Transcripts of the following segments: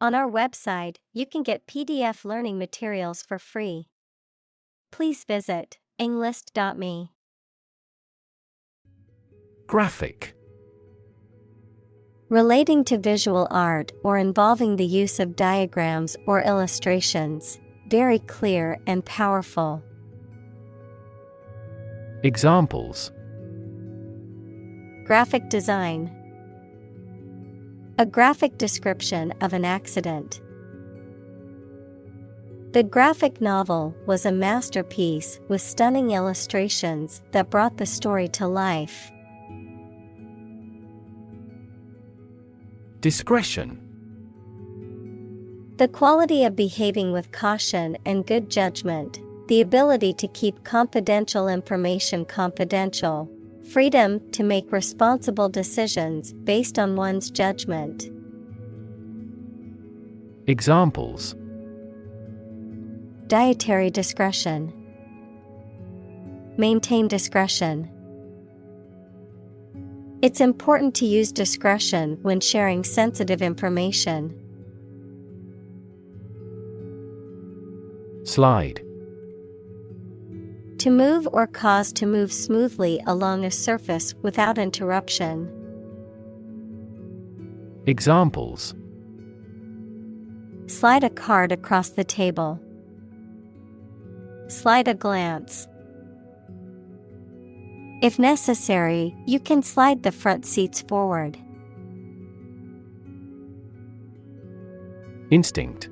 On our website, you can get PDF learning materials for free. Please visit englist.me. Graphic. Relating to visual art or involving the use of diagrams or illustrations. Very clear and powerful. Examples: Graphic design. A graphic description of an accident. The graphic novel was a masterpiece with stunning illustrations that brought the story to life. Discretion. The quality of behaving with caution and good judgment, the ability to keep confidential information confidential, freedom to make responsible decisions based on one's judgment. Examples: Dietary discretion. Maintain discretion. It's important to use discretion when sharing sensitive information. Slide. To move or cause to move smoothly along a surface without interruption. Examples: Slide a card across the table. Slide a glance. If necessary, you can slide the front seats forward. Instinct.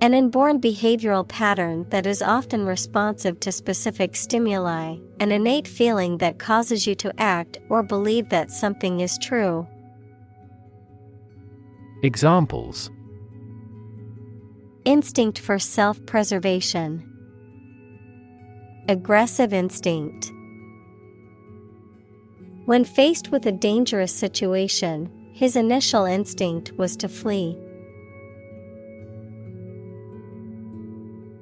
An inborn behavioral pattern that is often responsive to specific stimuli, an innate feeling that causes you to act or believe that something is true. Examples: Instinct for self-preservation. Aggressive instinct. When faced with a dangerous situation, his initial instinct was to flee.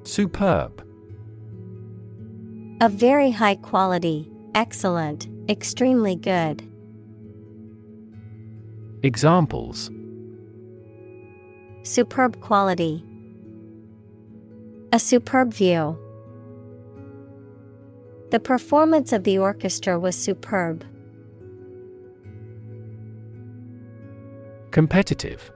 Superb. Of very high quality, excellent, extremely good. Examples: Superb quality. A superb view. The performance of the orchestra was superb. Competitive.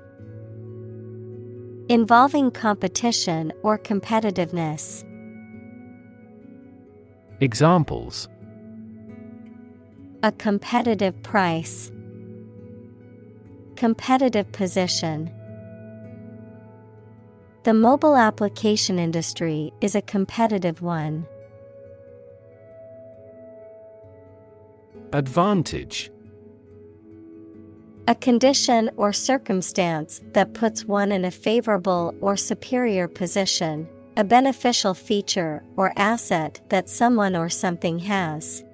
Involving competition or competitiveness. Examples: A competitive price. Competitive position. The mobile application industry is a competitive one. Advantage. A condition or circumstance that puts one in a favorable or superior position, a beneficial feature or asset that someone or something has.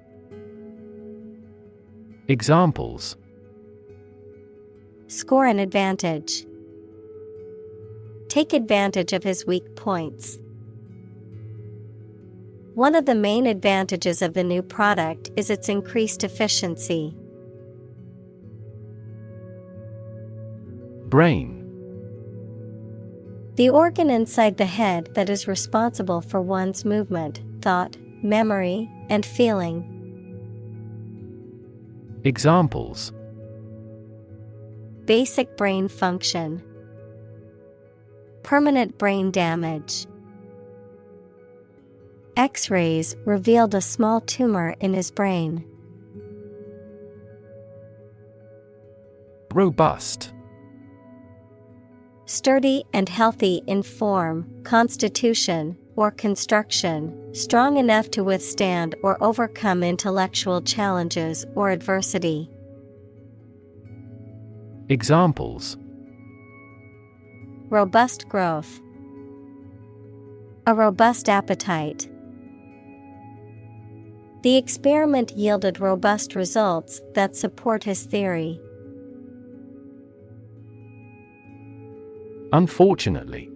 Examples: Score an advantage. Take advantage of his weak points. One of the main advantages of the new product is its increased efficiency. Brain. The organ inside the head that is responsible for one's movement, thought, memory, and feeling. Examples: Basic brain function. Permanent brain damage. X-rays revealed a small tumor in his brain. Robust. Sturdy and healthy in form, constitution, or construction, strong enough to withstand or overcome intellectual challenges or adversity. Examples: Robust growth. A robust appetite. The experiment yielded robust results that support his theory. Unfortunately.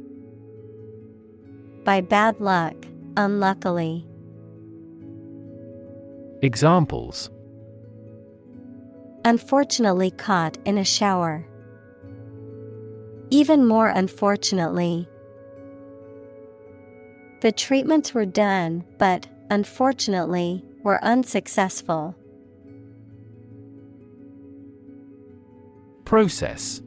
By bad luck, unluckily. Examples: Unfortunately caught in a shower. Even more unfortunately. The treatments were done, but, unfortunately, were unsuccessful. Process.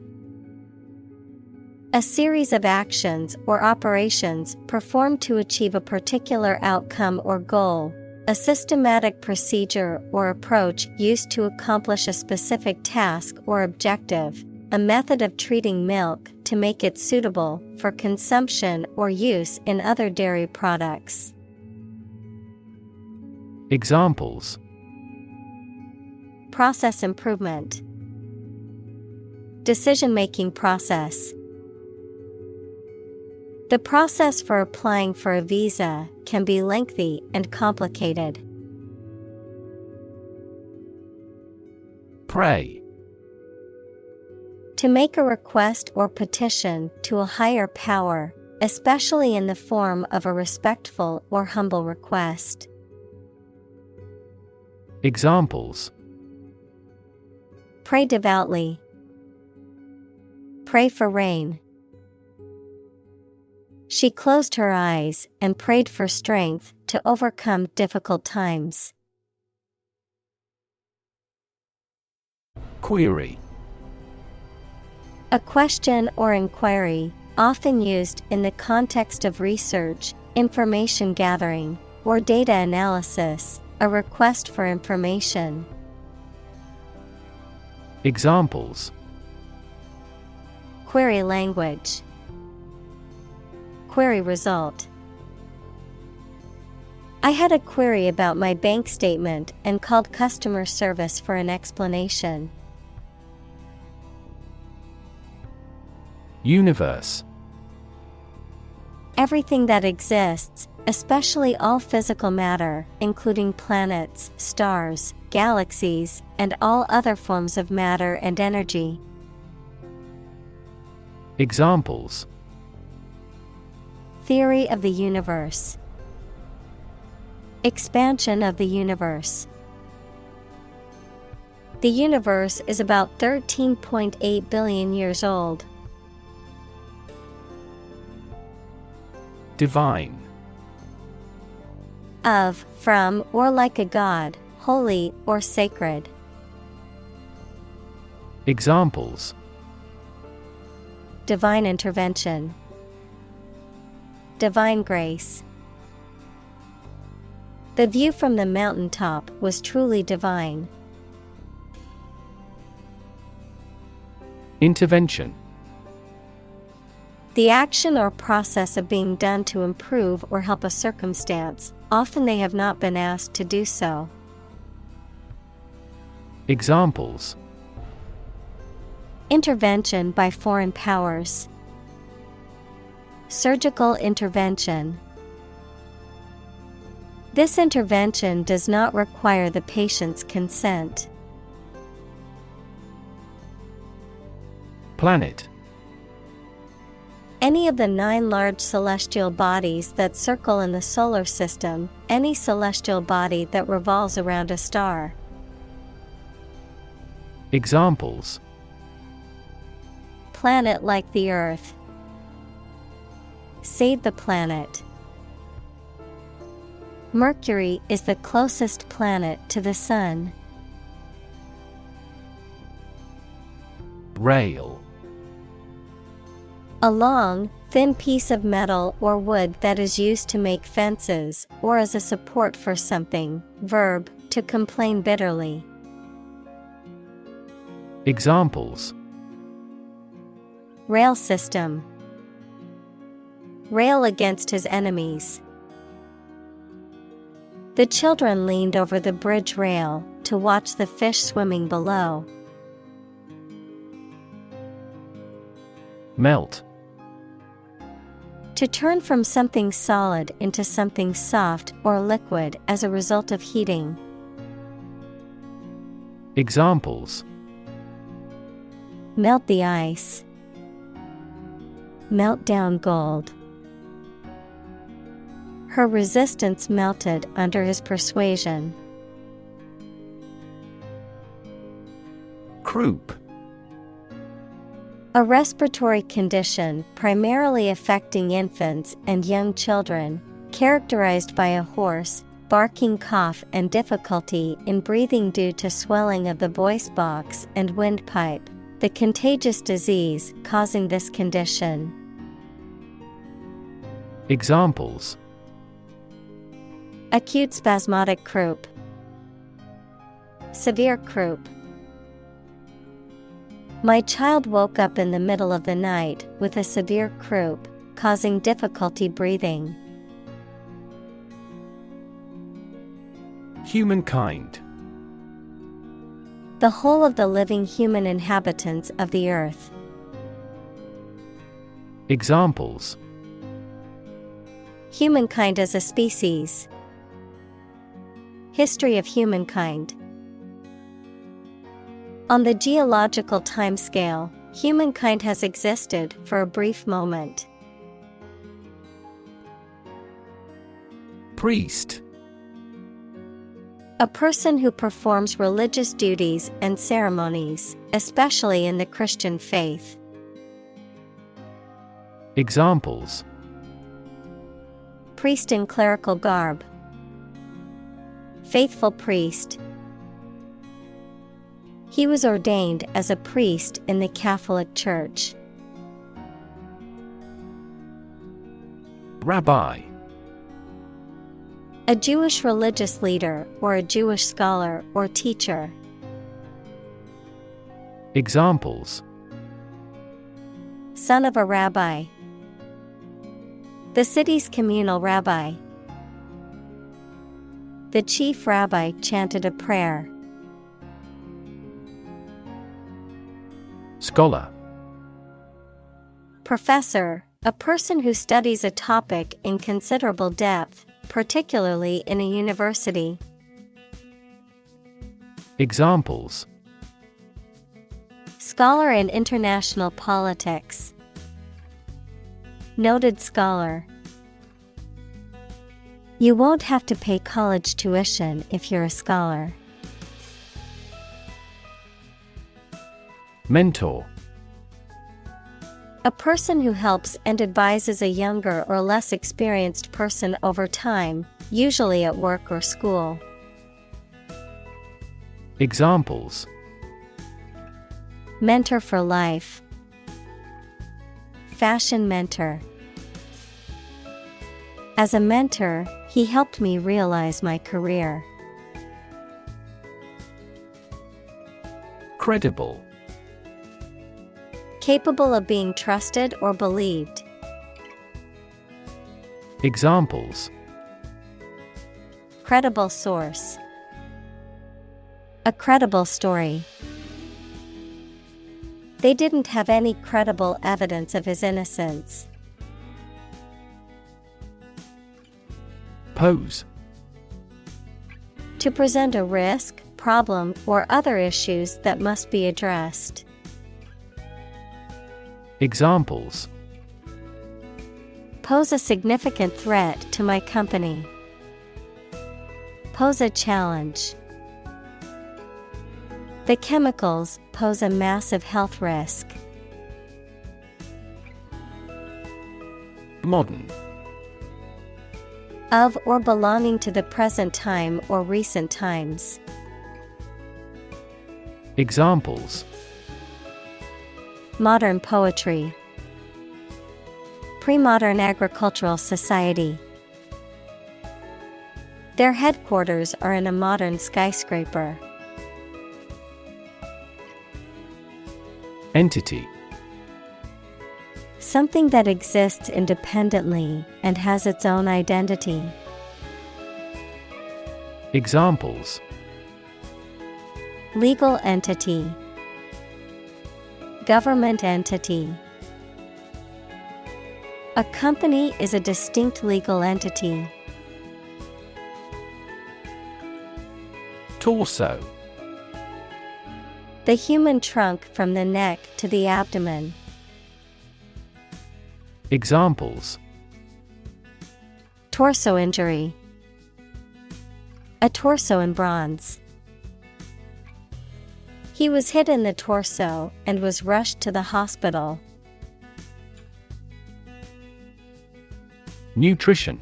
A series of actions or operations performed to achieve a particular outcome or goal. A systematic procedure or approach used to accomplish a specific task or objective. A method of treating milk to make it suitable for consumption or use in other dairy products. Examples: Process improvement. Decision-making process. The process for applying for a visa can be lengthy and complicated. Pray. To make a request or petition to a higher power, especially in the form of a respectful or humble request. Examples: Pray devoutly. Pray for rain. She closed her eyes and prayed for strength to overcome difficult times. Query. A question or inquiry, often used in the context of research, information gathering, or data analysis, a request for information. Examples: Query language. Query result. I had a query about my bank statement and called customer service for an explanation. Universe. Everything that exists, especially all physical matter, including planets, stars, galaxies, and all other forms of matter and energy. Examples: Theory of the universe. Expansion of the universe. The universe is about 13.8 billion years old. Divine. Of, from, or like a god, holy or sacred. Examples: Divine intervention. Divine grace. The view from the mountaintop was truly divine. Intervention. The action or process of being done to improve or help a circumstance, often they have not been asked to do so. Examples: Intervention by foreign powers. Surgical intervention. This intervention does not require the patient's consent. Planet. Any of the 9 large celestial bodies that circle in the solar system, any celestial body that revolves around a star. Examples: Planet like the Earth. Save the planet. Mercury is the closest planet to the Sun. Rail. A long, thin piece of metal or wood that is used to make fences or as a support for something. Verb, to complain bitterly. Examples: Rail system. Rail against his enemies. The children leaned over the bridge rail to watch the fish swimming below. Melt. To turn from something solid into something soft or liquid as a result of heating. Examples: Melt the ice. Melt down gold. Her resistance melted under his persuasion. Croup. A respiratory condition primarily affecting infants and young children, characterized by a hoarse, barking cough and difficulty in breathing due to swelling of the voice box and windpipe, the contagious disease causing this condition. Examples: Acute spasmodic croup, severe croup. My child woke up in the middle of the night with a severe croup, causing difficulty breathing. Humankind. The whole of the living human inhabitants of the earth. Examples: Humankind as a species. History of humankind. On the geological timescale, humankind has existed for a brief moment. Priest. A person who performs religious duties and ceremonies, especially in the Christian faith. Examples: Priest in clerical garb. Faithful priest. He was ordained as a priest in the Catholic Church. Rabbi. A Jewish religious leader or a Jewish scholar or teacher. Examples: Son of a rabbi. The city's communal rabbi. The chief rabbi chanted a prayer. Scholar. Professor, a person who studies a topic in considerable depth, particularly in a university. Examples: Scholar in international politics. Noted scholar. You won't have to pay college tuition if you're a scholar. Mentor. A person who helps and advises a younger or less experienced person over time, usually at work or school. Examples: Mentor for life. Fashion mentor. As a mentor, he helped me realize my career. Credible. Capable of being trusted or believed. Examples: Credible source. A credible story. They didn't have any credible evidence of his innocence. Pose. To present a risk, problem, or other issues that must be addressed. Examples: Pose a significant threat to my company. Pose a challenge. The chemicals pose a massive health risk. Modern. Of or belonging to the present time or recent times. Examples: Modern poetry. Pre-modern agricultural society. Their headquarters are in a modern skyscraper. Entity. Something that exists independently and has its own identity. Examples: Legal entity. Government entity. A company is a distinct legal entity. Torso. The human trunk from the neck to the abdomen. Examples: Torso injury. A torso in bronze. He was hit in the torso and was rushed to the hospital. Nutrition.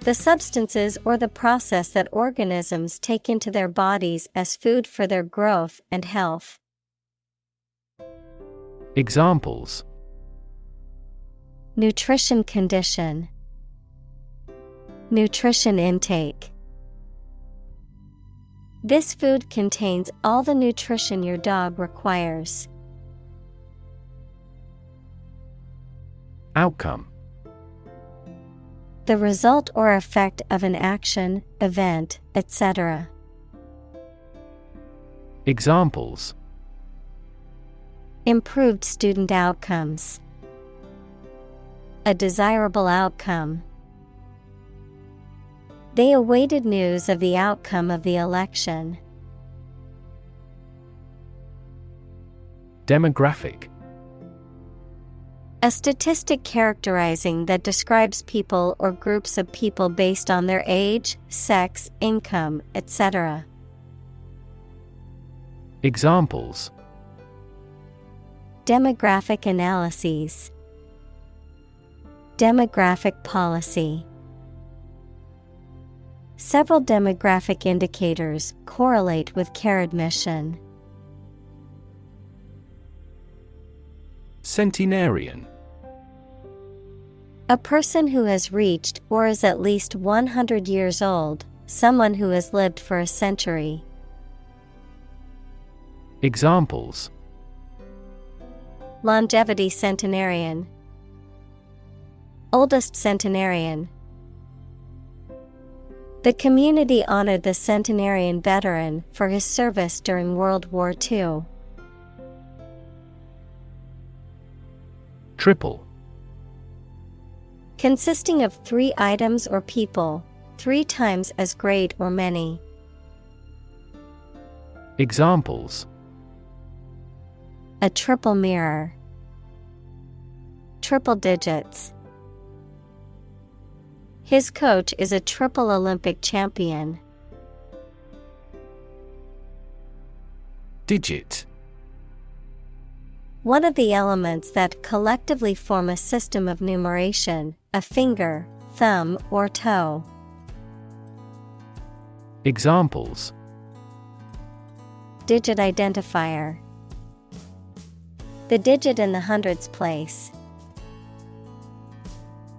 The substances or the process that organisms take into their bodies as food for their growth and health. Examples: Nutrition condition, nutrition intake. This food contains all the nutrition your dog requires. Outcome. The result or effect of an action, event, etc. Examples: Improved student outcomes. A desirable outcome. They awaited news of the outcome of the election. Demographic. A statistic characterizing that describes people or groups of people based on their age, sex, income, etc. Examples: Demographic analyses. Demographic policy. Several demographic indicators correlate with care admission. Centenarian. A person who has reached or is at least 100 years old, someone who has lived for a century. Examples: Longevity centenarian. Oldest centenarian. The community honored the centenarian veteran for his service during World War II. Triple. Consisting of 3 items or people, 3 times as great or many. Examples: A triple mirror. Triple digits. His coach is a triple Olympic champion. Digit. One of the elements that collectively form a system of numeration, a finger, thumb, or toe. Examples: Digit identifier. The digit in the hundreds place.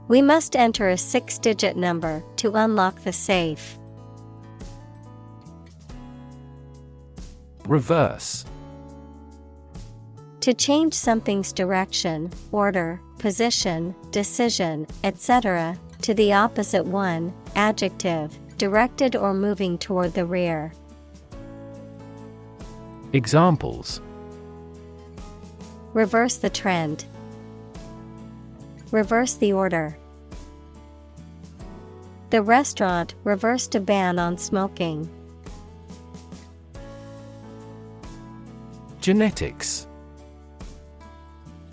We must enter a 6-digit number to unlock the safe. Reverse. To change something's direction, order, position, decision, etc., to the opposite one, adjective, directed or moving toward the rear. Examples: Reverse the trend. Reverse the order. The restaurant reversed a ban on smoking. Genetics.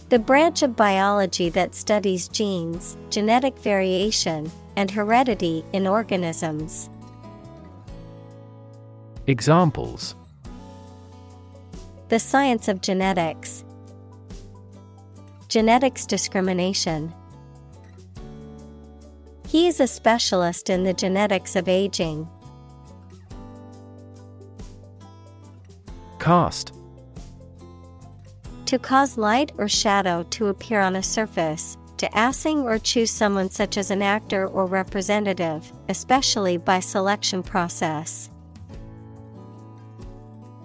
The branch of biology that studies genes, genetic variation, and heredity in organisms. Examples: The science of genetics. Genetics discrimination. He is a specialist in the genetics of aging. Cast. To cause light or shadow to appear on a surface, to assign or choose someone such as an actor or representative, especially by selection process.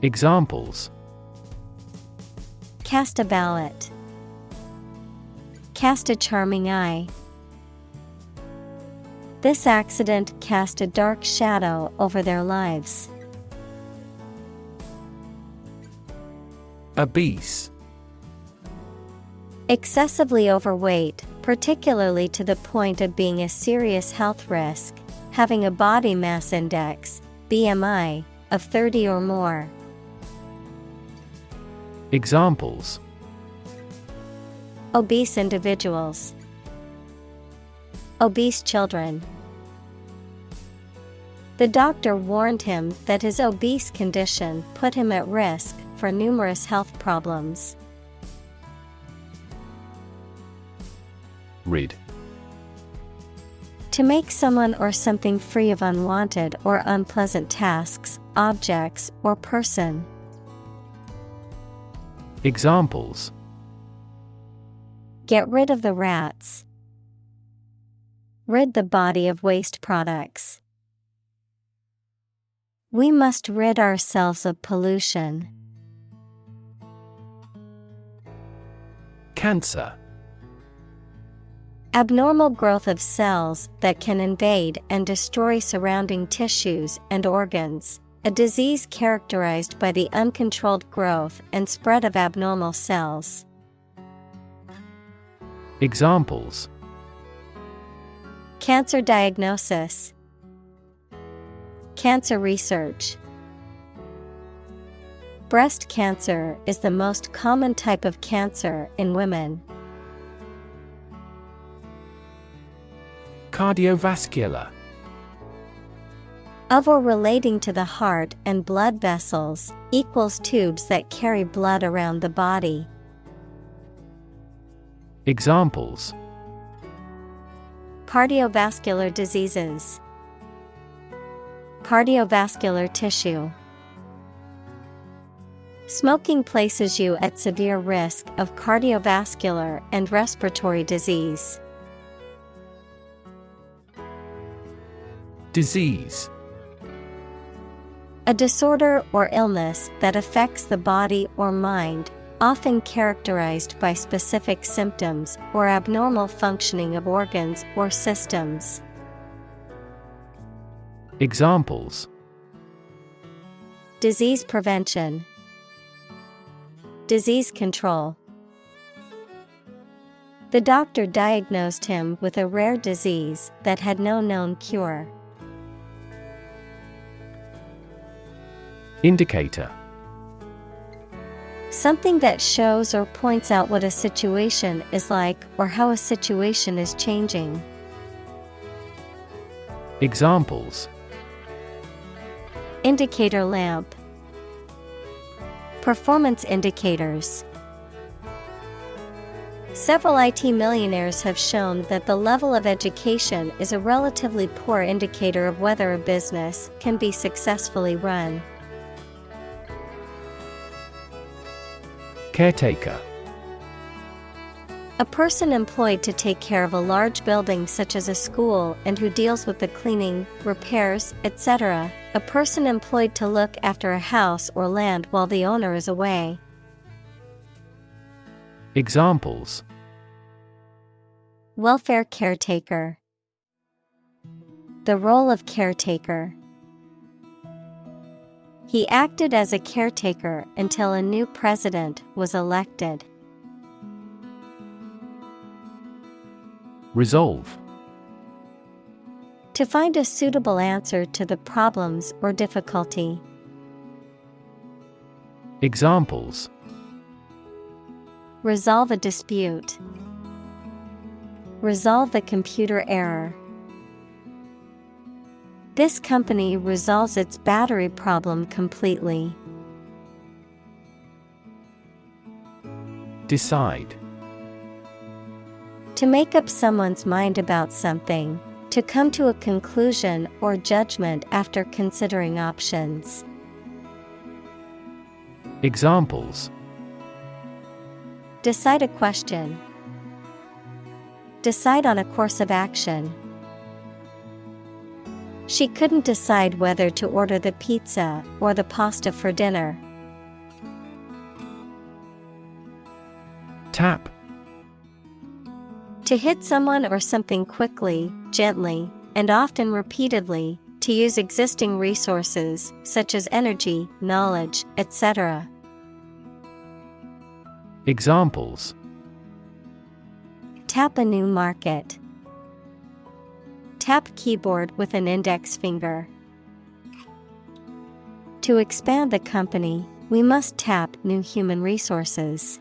Examples: Cast a ballot. Cast a charming eye. This accident cast a dark shadow over their lives. Obese. Excessively overweight, particularly to the point of being a serious health risk, having a body mass index, BMI, of 30 or more. Examples: Obese individuals. Obese children. The doctor warned him that his obese condition put him at risk for numerous health problems. Rid. To make someone or something free of unwanted or unpleasant tasks, objects, or person. Examples: Get rid of the rats. Rid the body of waste products. We must rid ourselves of pollution. Cancer. Abnormal growth of cells that can invade and destroy surrounding tissues and organs. A disease characterized by the uncontrolled growth and spread of abnormal cells. Examples: Cancer diagnosis. Cancer research. Breast cancer is the most common type of cancer in women. Cardiovascular. Of or relating to the heart and blood vessels, equals tubes that carry blood around the body. Examples: Cardiovascular diseases. Cardiovascular tissue. Smoking places you at severe risk of cardiovascular and respiratory disease. Disease. A disorder or illness that affects the body or mind, often characterized by specific symptoms or abnormal functioning of organs or systems. Examples: Disease prevention. Disease control. The doctor diagnosed him with a rare disease that had no known cure. Indicator. Something that shows or points out what a situation is like or how a situation is changing. Examples: Indicator lamp. Performance indicators. Several IT millionaires have shown that the level of education is a relatively poor indicator of whether a business can be successfully run. Caretaker. A person employed to take care of a large building such as a school and who deals with the cleaning, repairs, etc. A person employed to look after a house or land while the owner is away. Examples: Welfare caretaker. The role of caretaker. He acted as a caretaker until a new president was elected. Resolve. To find a suitable answer to the problems or difficulty. Examples: Resolve a dispute. Resolve the computer error. This company resolves its battery problem completely. Decide. To make up someone's mind about something. To come to a conclusion or judgment after considering options. Examples: Decide a question. Decide on a course of action. She couldn't decide whether to order the pizza or the pasta for dinner. Tap. To hit someone or something quickly, gently, and often repeatedly, to use existing resources, such as energy, knowledge, etc. Examples: Tap a new market. Tap keyboard with an index finger. To expand the company, we must tap new human resources.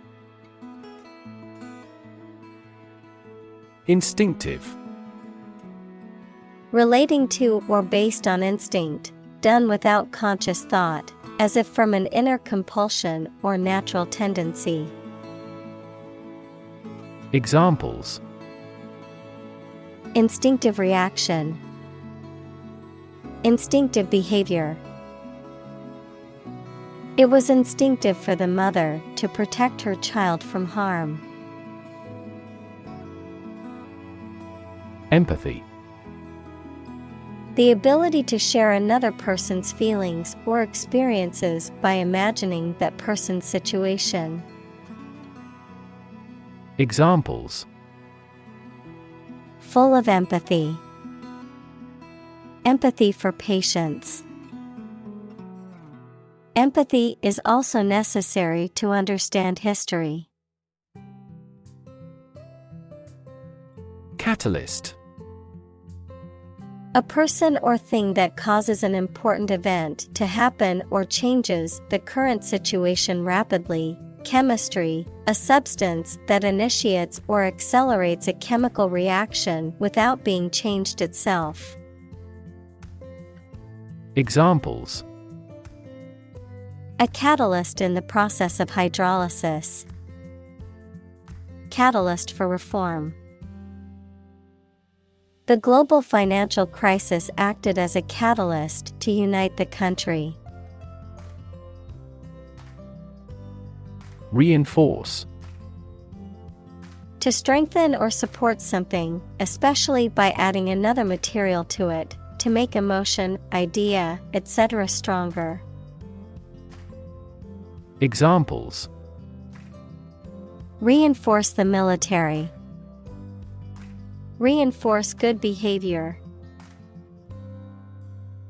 Instinctive. Relating to or based on instinct, done without conscious thought, as if from an inner compulsion or natural tendency. Examples: Instinctive reaction, instinctive behavior. It was instinctive for the mother to protect her child from harm. Empathy. The ability to share another person's feelings or experiences by imagining that person's situation. Examples: Full of empathy. Empathy for patients. Empathy is also necessary to understand history. Catalyst. A person or thing that causes an important event to happen or changes the current situation rapidly. Chemistry, a substance that initiates or accelerates a chemical reaction without being changed itself. Examples: A catalyst in the process of hydrolysis. Catalyst for reform. The global financial crisis acted as a catalyst to unite the country. Reinforce. To strengthen or support something, especially by adding another material to it, to make emotion, idea, etc. stronger. Examples: Reinforce the military. Reinforce good behavior.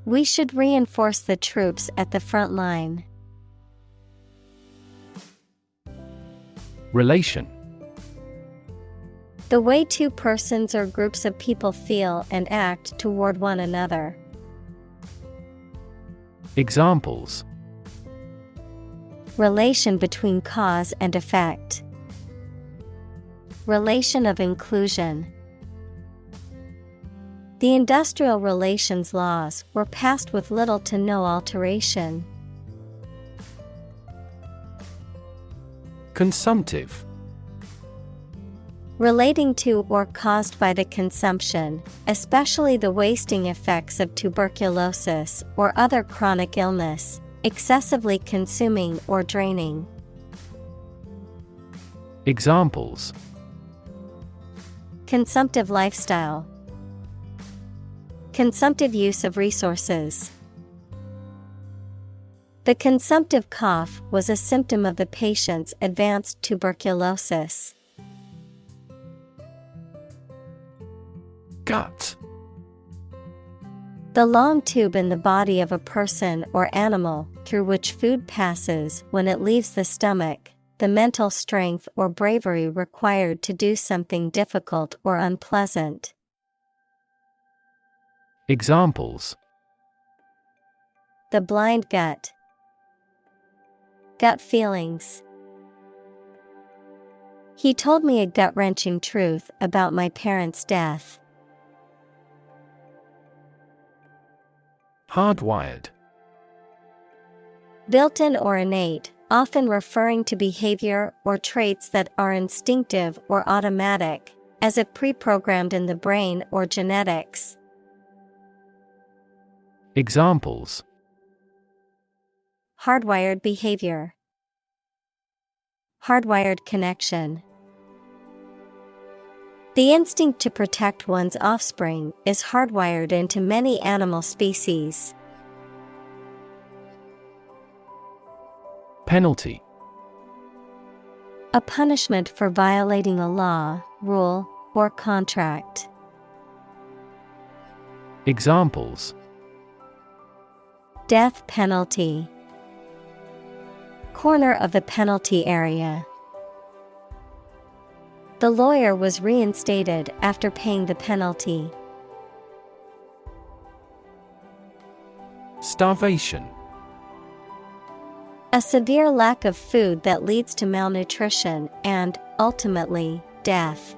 We should reinforce the troops at the front line. Relation. The way two persons or groups of people feel and act toward one another. Examples: Relation between cause and effect. Relation of inclusion. The industrial relations laws were passed with little to no alteration. Consumptive. Relating to or caused by the consumption, especially the wasting effects of tuberculosis or other chronic illness, excessively consuming or draining. Examples: Consumptive lifestyle. Consumptive use of resources. The consumptive cough was a symptom of the patient's advanced tuberculosis. Gut. The long tube in the body of a person or animal through which food passes when it leaves the stomach, the mental strength or bravery required to do something difficult or unpleasant. Examples: The blind gut. Gut feelings. He told me a gut-wrenching truth about my parents' death. Hardwired. Built-in or innate, often referring to behavior or traits that are instinctive or automatic, as if pre-programmed in the brain or genetics. Examples: Hardwired behavior. Hardwired connection. The instinct to protect one's offspring is hardwired into many animal species. Penalty. A punishment for violating a law, rule, or contract. Examples: Death penalty. Corner of the penalty area. The lawyer was reinstated after paying the penalty. Starvation. A severe lack of food that leads to malnutrition and, ultimately, death.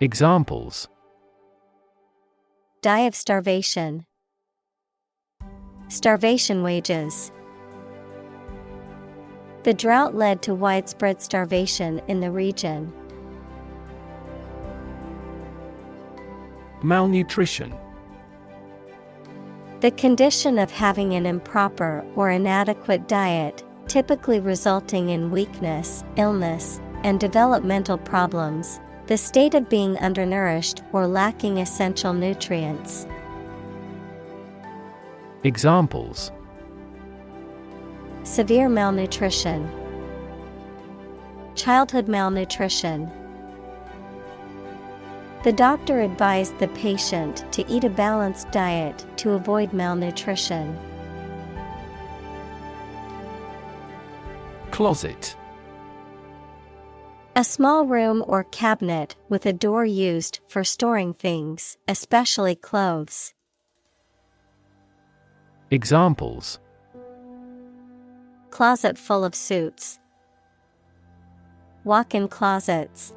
Examples: Die of starvation. Starvation wages. The drought led to widespread starvation in the region. Malnutrition. The condition of having an improper or inadequate diet, typically resulting in weakness, illness, and developmental problems. The state of being undernourished or lacking essential nutrients. Examples: severe malnutrition, childhood malnutrition. The doctor advised the patient to eat a balanced diet to avoid malnutrition. Closet. A small room or cabinet with a door used for storing things, especially clothes. Examples: closet full of suits, walk-in closets.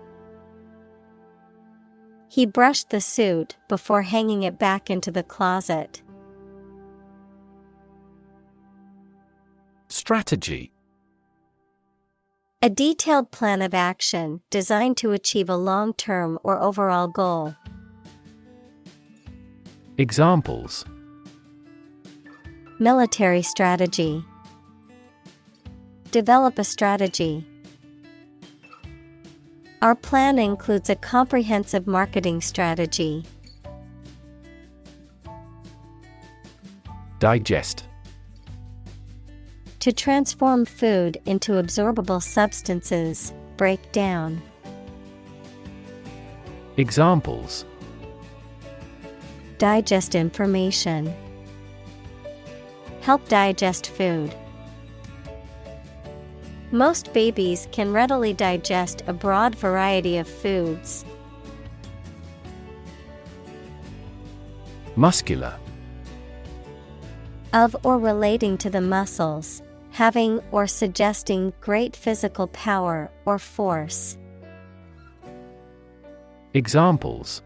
He brushed the suit before hanging it back into the closet. Strategy. A detailed plan of action designed to achieve a long-term or overall goal. Examples: military strategy, develop a strategy. Our plan includes a comprehensive marketing strategy. Digest. To transform food into absorbable substances, break down. Examples: digest information, help digest food. Most babies can readily digest a broad variety of foods. Muscular. Of or relating to the muscles, having or suggesting great physical power or force. Examples: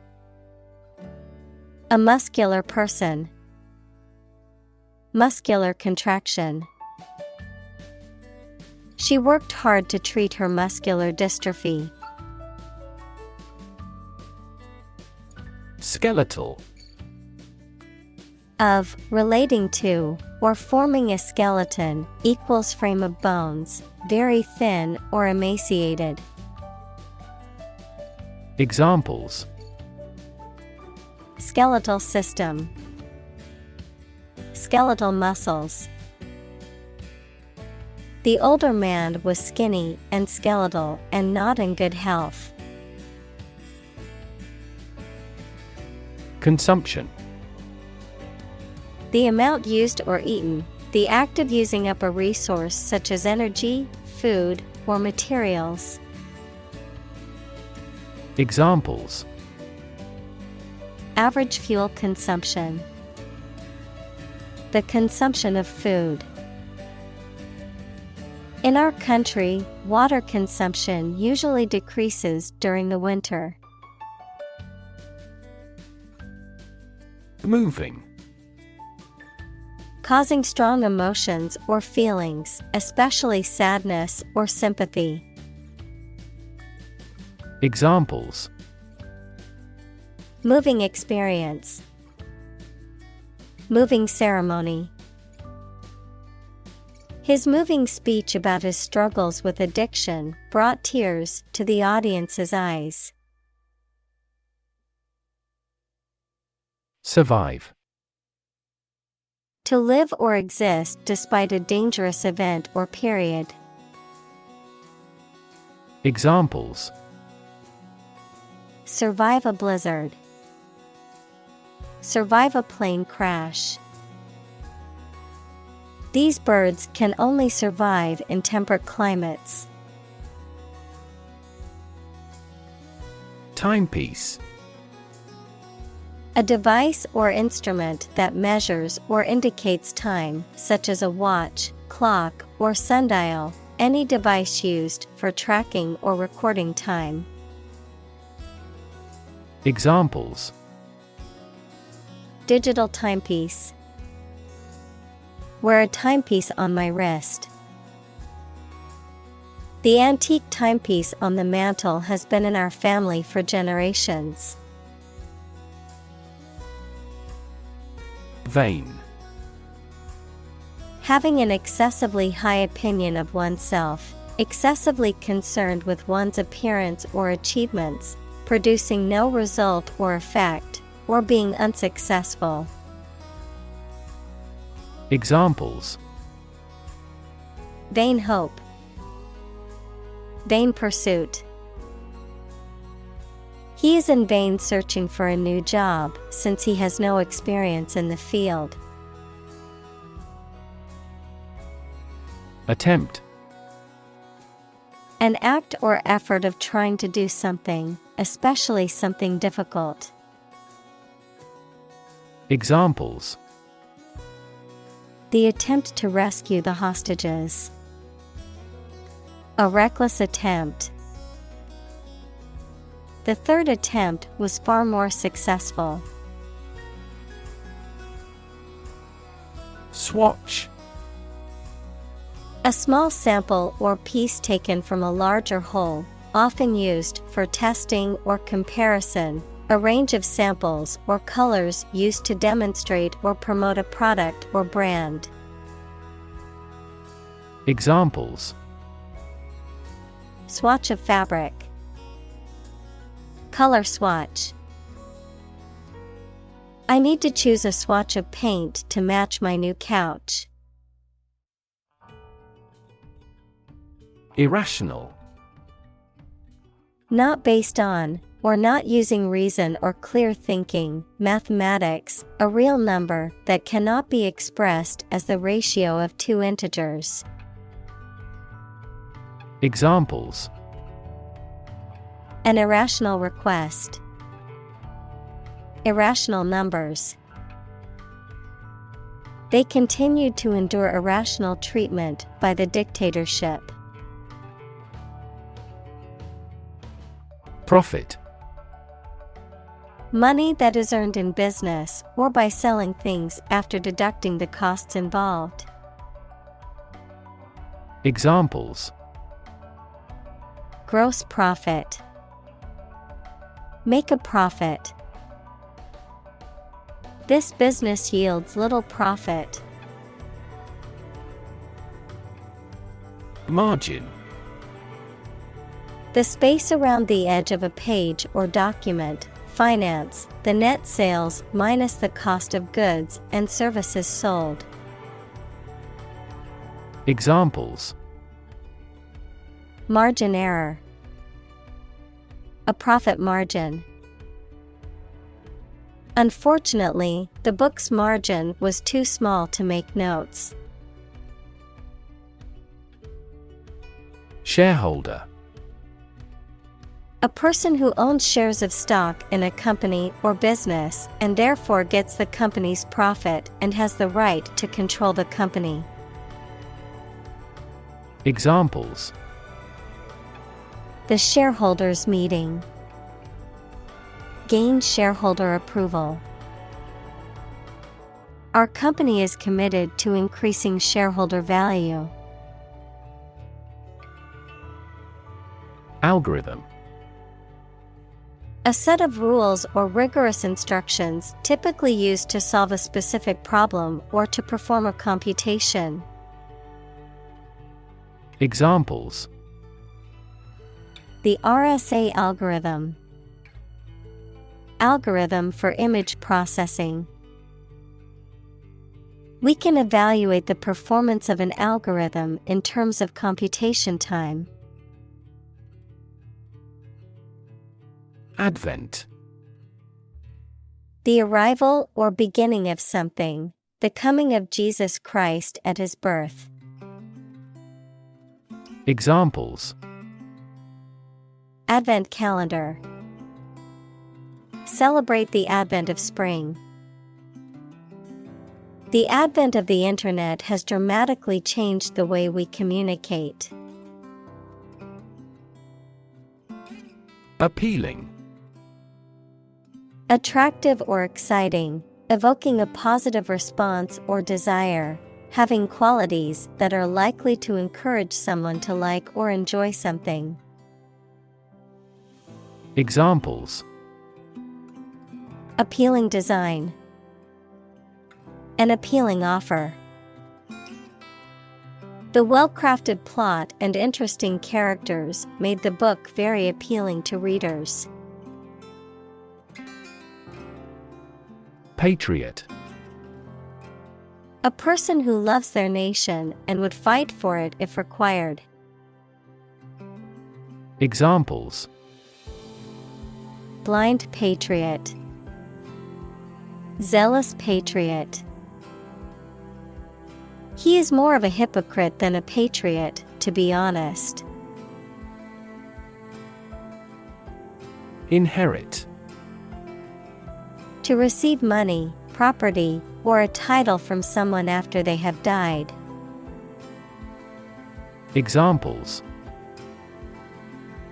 a muscular person, muscular contraction. She worked hard to treat her muscular dystrophy. Skeletal. Of, relating to, or forming a skeleton, equals frame of bones, very thin or emaciated. Examples: skeletal system, skeletal muscles. The older man was skinny and skeletal and not in good health. Consumption. The amount used or eaten, the act of using up a resource such as energy, food, or materials. Examples: average fuel consumption, the consumption of food. In our country, water consumption usually decreases during the winter. Moving. Causing strong emotions or feelings, especially sadness or sympathy. Examples: moving experience, moving ceremony. His moving speech about his struggles with addiction brought tears to the audience's eyes. Survive. To live or exist despite a dangerous event or period. Examples: survive a blizzard, survive a plane crash. These birds can only survive in temperate climates. Timepiece. A device or instrument that measures or indicates time, such as a watch, clock, or sundial, any device used for tracking or recording time. Examples: Digital timepiece. Wear a timepiece on my wrist. The antique timepiece on the mantel has been in our family for generations. Vain. Having an excessively high opinion of oneself, excessively concerned with one's appearance or achievements, producing no result or effect, or being unsuccessful. Examples: Vain hope. Vain pursuit. He is in vain searching for a new job since he has no experience in the field. Attempt. An act or effort of trying to do something, especially something difficult. Examples: The attempt to rescue the hostages. A reckless attempt. The third attempt was far more successful. Swatch. A small sample or piece taken from a larger whole, often used for testing or comparison, a range of samples or colors used to demonstrate or promote a product or brand. Examples: Swatch of fabric. Color swatch. I need to choose a swatch of paint to match my new couch. Irrational. Not based on, or not using reason or clear thinking, mathematics, a real number that cannot be expressed as the ratio of two integers. Examples: An irrational request. Irrational numbers. They continued to endure irrational treatment by the dictatorship. Profit. Money that is earned in business or by selling things after deducting the costs involved. Examples: Gross profit. Make a profit. This business yields little profit. Margin. The space around the edge of a page or document. Finance, the net sales minus the cost of goods and services sold. Examples: Margin error. A profit margin. Unfortunately, the book's margin was too small to make notes. Shareholder. A person who owns shares of stock in a company or business and therefore gets the company's profit and has the right to control the company. Examples: The shareholders' meeting. Gain shareholder approval. Our company is committed to increasing shareholder value. Algorithm. A set of rules or rigorous instructions typically used to solve a specific problem or to perform a computation. Examples: The RSA algorithm. Algorithm for image processing. We can evaluate the performance of an algorithm in terms of computation time. Advent. The arrival or beginning of something, the coming of Jesus Christ at his birth. Examples: Advent calendar. Celebrate the advent of spring. The advent of the internet has dramatically changed the way we communicate. Appealing. Attractive or exciting, Evoking a positive response or desire, having qualities that are likely to encourage someone to like or enjoy something. Examples: Appealing design. An appealing offer. The well-crafted plot and interesting characters made the book very appealing to readers. Patriot. A person who loves their nation and would fight for it if required. Examples: Blind patriot. Zealous patriot. He is more of a hypocrite than a patriot, to be honest. Inherit. To receive money, property, or a title from someone after they have died. Examples: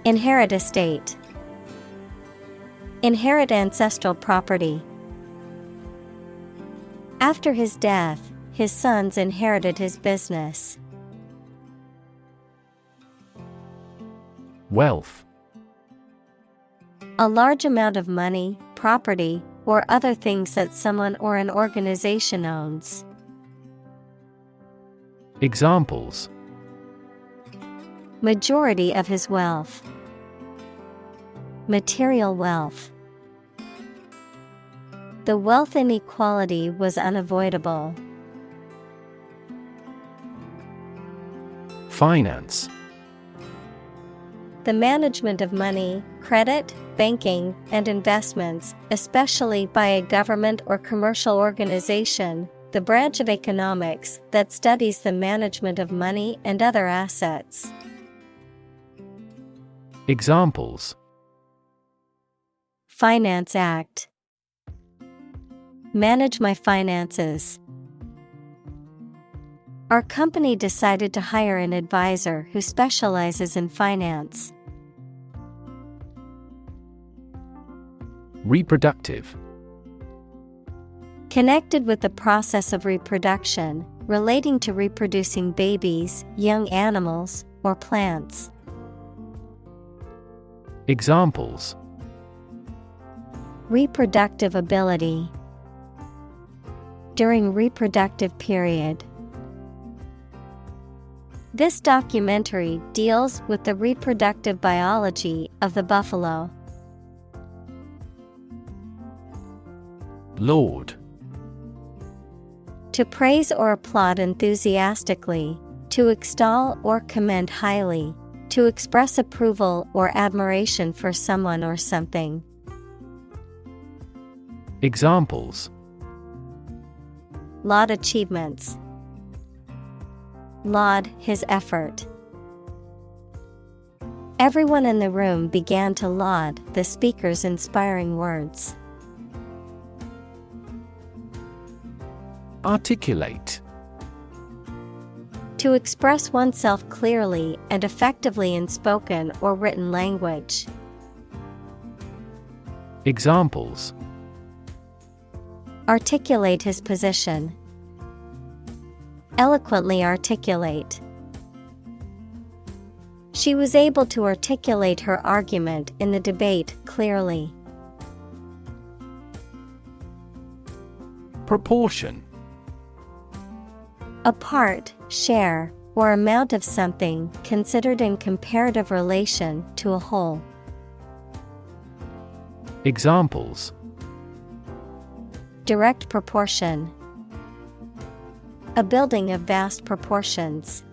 Inherit estate. Inherit ancestral property. After his death, his sons inherited his business. Wealth. A large amount of money, property, or other things that someone or an organization owns. Examples: Majority of his wealth. Material wealth. The wealth inequality was unavoidable. Finance. The management of money, credit, banking, and investments, especially by a government or commercial organization, the branch of economics that studies the management of money and other assets. Examples: Finance Act. Manage my finances. Our company decided to hire an advisor who specializes in finance. Reproductive. Connected with the process of reproduction, relating to reproducing babies, young animals, or plants. Examples: Reproductive ability. During reproductive period. This documentary deals with the reproductive biology of the buffalo. Laud. To praise or applaud enthusiastically, to extol or commend highly, to express approval or admiration for someone or something. Examples: Laud achievements. Laud his effort. Everyone in the room began to laud the speaker's inspiring words. Articulate. To express oneself clearly and effectively in spoken or written language. Examples: Articulate his position. Eloquently articulate. She was able to articulate her argument in the debate clearly. Proportion. A part, share, or amount of something considered in comparative relation to a whole. Examples: Direct proportion. A building of vast proportions.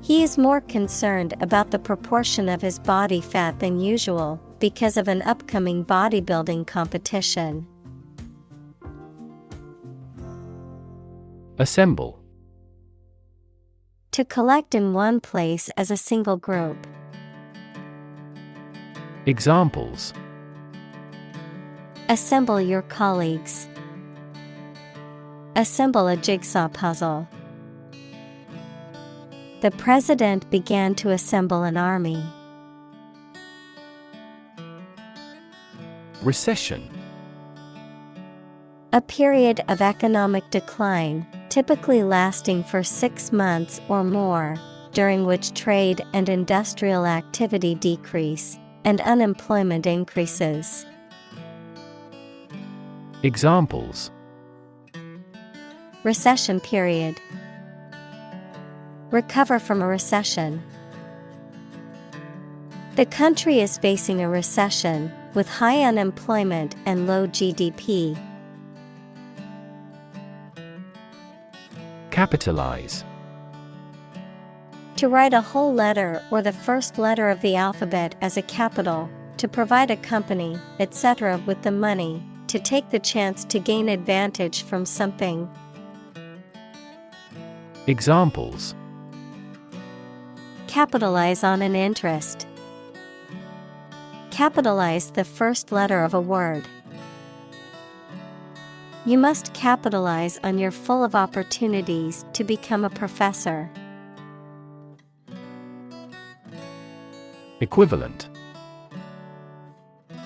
He is more concerned about the proportion of his body fat than usual because of an upcoming bodybuilding competition. Assemble. To collect in one place as a single group. Examples: Assemble your colleagues. Assemble a jigsaw puzzle. The president began to assemble an army. Recession. A period of economic decline, typically lasting for 6 months or more, during which trade and industrial activity decrease, and unemployment increases. Examples: Recession period. Recover from a recession. The country is facing a recession, with high unemployment and low GDP. Capitalize. To write a whole letter or the first letter of the alphabet as a capital, to provide a company, etc. with the money, to take the chance to gain advantage from something. Examples: Capitalize on an interest. Capitalize the first letter of a word. You must capitalize on your full of opportunities to become a professor. Equivalent.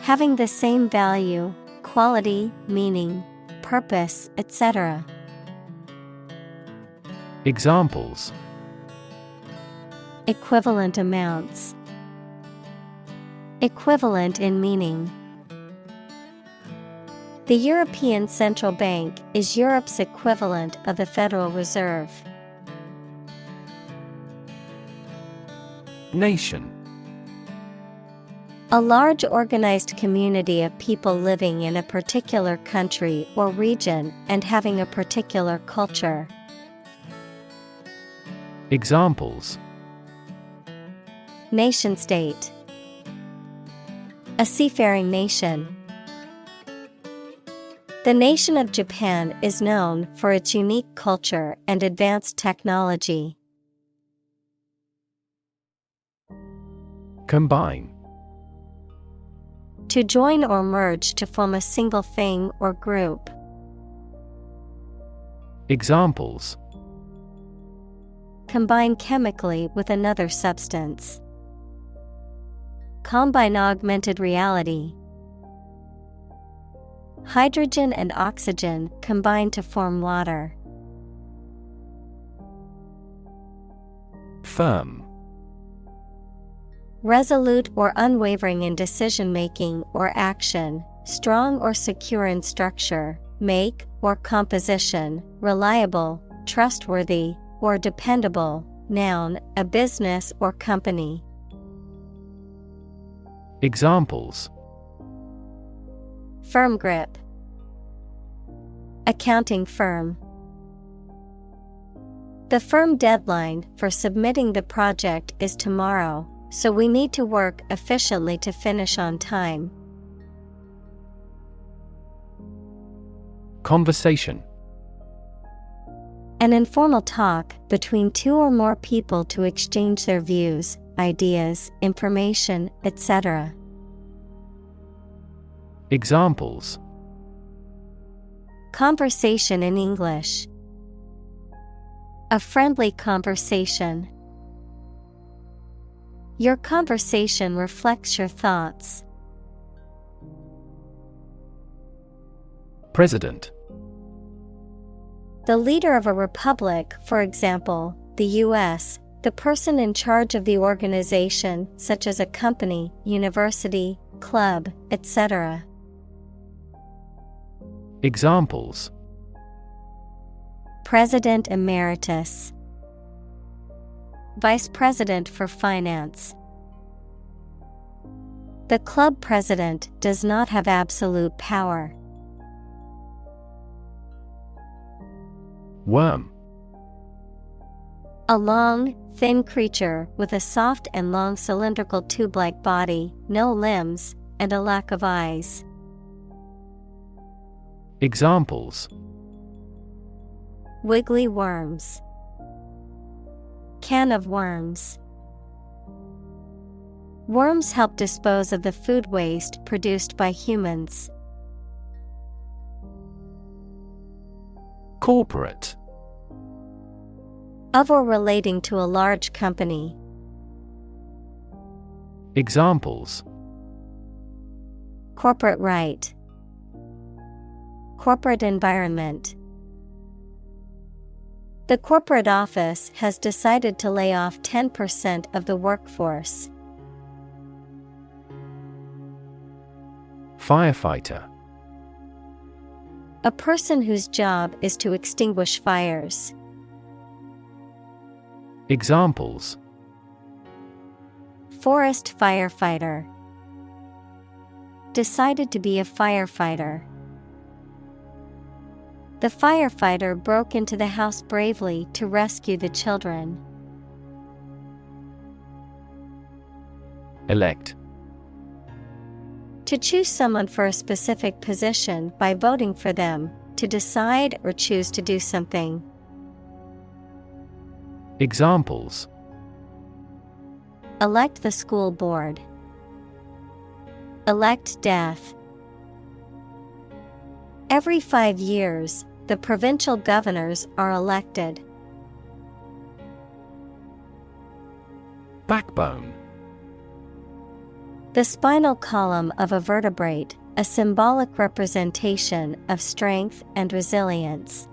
Having the same value, quality, meaning, purpose, etc. Examples: Equivalent amounts. Equivalent in meaning. The European Central Bank is Europe's equivalent of the Federal Reserve. Nation. A large organized community of people living in a particular country or region and having a particular culture. Examples: Nation-state. A seafaring nation. The nation of Japan is known for its unique culture and advanced technology. Combine. To join or merge to form a single thing or group. Examples: Combine chemically with another substance. Combine augmented reality. Hydrogen and oxygen combine to form water. Firm. Resolute or unwavering in decision-making or action, strong or secure in structure, make or composition, reliable, trustworthy, or dependable. Noun, a business or company. Examples: Firm grip. Accounting firm. The firm deadline for submitting the project is tomorrow, so we need to work efficiently to finish on time. Conversation. An informal talk between two or more people to exchange their views, ideas, information, etc. Examples: Conversation in English. A friendly conversation. Your conversation reflects your thoughts. President. The leader of a republic, for example, the U.S., the person in charge of the organization, such as a company, university, club, etc. Examples: President Emeritus. Vice President for Finance. The club president does not have absolute power. Worm. A long, thin creature with a soft and long cylindrical tube-like body, no limbs, and a lack of eyes. Examples: Wiggly worms. Can of worms. Worms help dispose of the food waste produced by humans. Corporate. Of or relating to a large company. Examples: Corporate right. Corporate environment. The corporate office has decided to lay off 10% of the workforce. Firefighter. A person whose job is to extinguish fires. Examples: Forest firefighter. Decided to be a firefighter. The firefighter broke into the house bravely to rescue the children. Elect. To choose someone for a specific position by voting for them, to decide or choose to do something. Examples: Elect the school board. Elect death. Every 5 years, the provincial governors are elected. Backbone. The spinal column of a vertebrate, a symbolic representation of strength and resilience.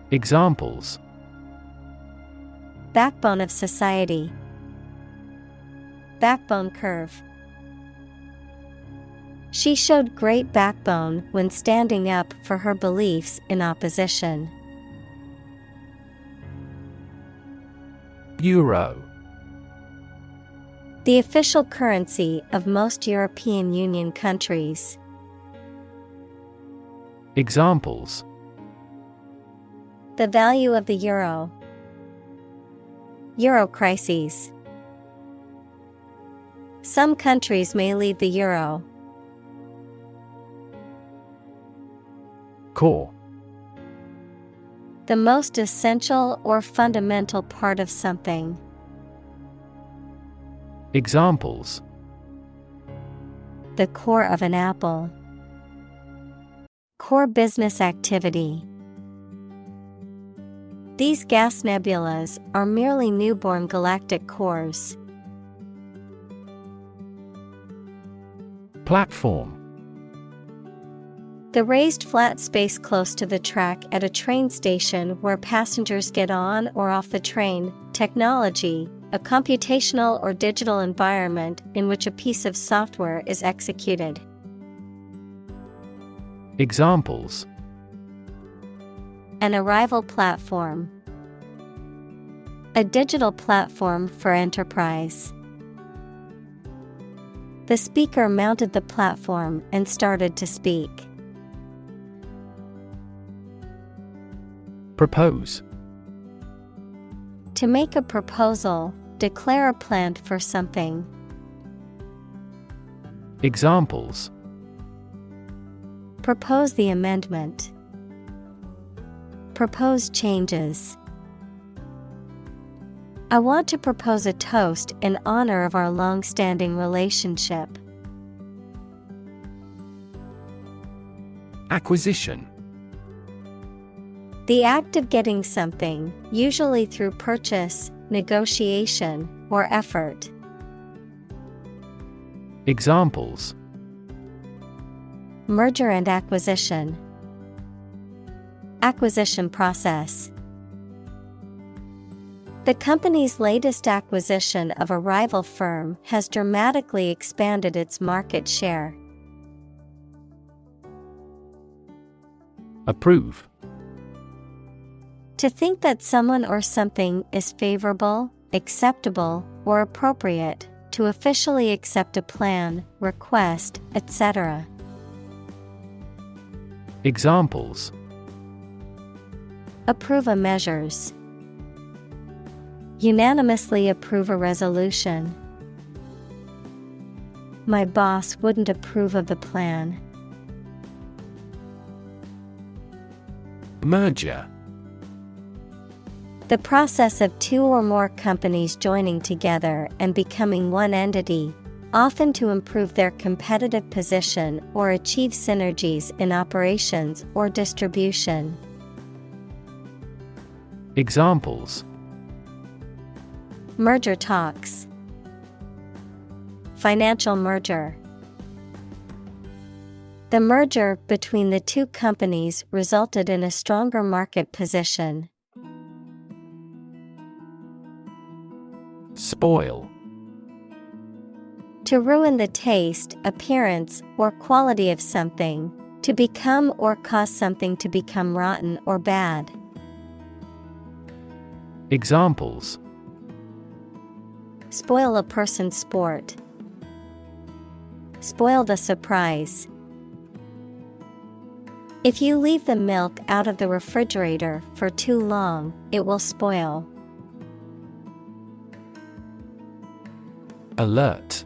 Examples: Backbone of society. Backbone curve. She showed great backbone when standing up for her beliefs in opposition. Euro. The official currency of most European Union countries. Examples: The value of the euro. Euro crises. Some countries may leave the euro. Core. The most essential or fundamental part of something. Examples: The core of an apple. Core business activity. These gas nebulas are merely newborn galactic cores. Platform. The raised flat space close to the track at a train station where passengers get on or off the train. Technology, a computational or digital environment in which a piece of software is executed. Examples: An arrival platform. A digital platform for enterprise. The speaker mounted the platform and started to speak. Propose. To make a proposal, declare a plan for something. Examples: Propose the amendment. Propose changes. I want to propose a toast in honor of our long-standing relationship. Acquisition. The act of getting something, usually through purchase, negotiation, or effort. Examples: Merger and acquisition. Acquisition process. The company's latest acquisition of a rival firm has dramatically expanded its market share. Approve. To think that someone or something is favorable, acceptable, or appropriate, to officially accept a plan, request, etc. Examples: Approve a measures. Unanimously approve a resolution. My boss wouldn't approve of the plan. Merger. The process of two or more companies joining together and becoming one entity, often to improve their competitive position or achieve synergies in operations or distribution. Examples: Merger talks. Financial merger. The merger between the two companies resulted in a stronger market position. Spoil. To ruin the taste, appearance, or quality of something. To become or cause something to become rotten or bad. Examples: Spoil a person's sport. Spoil the surprise. If you leave the milk out of the refrigerator for too long, it will spoil. Alert.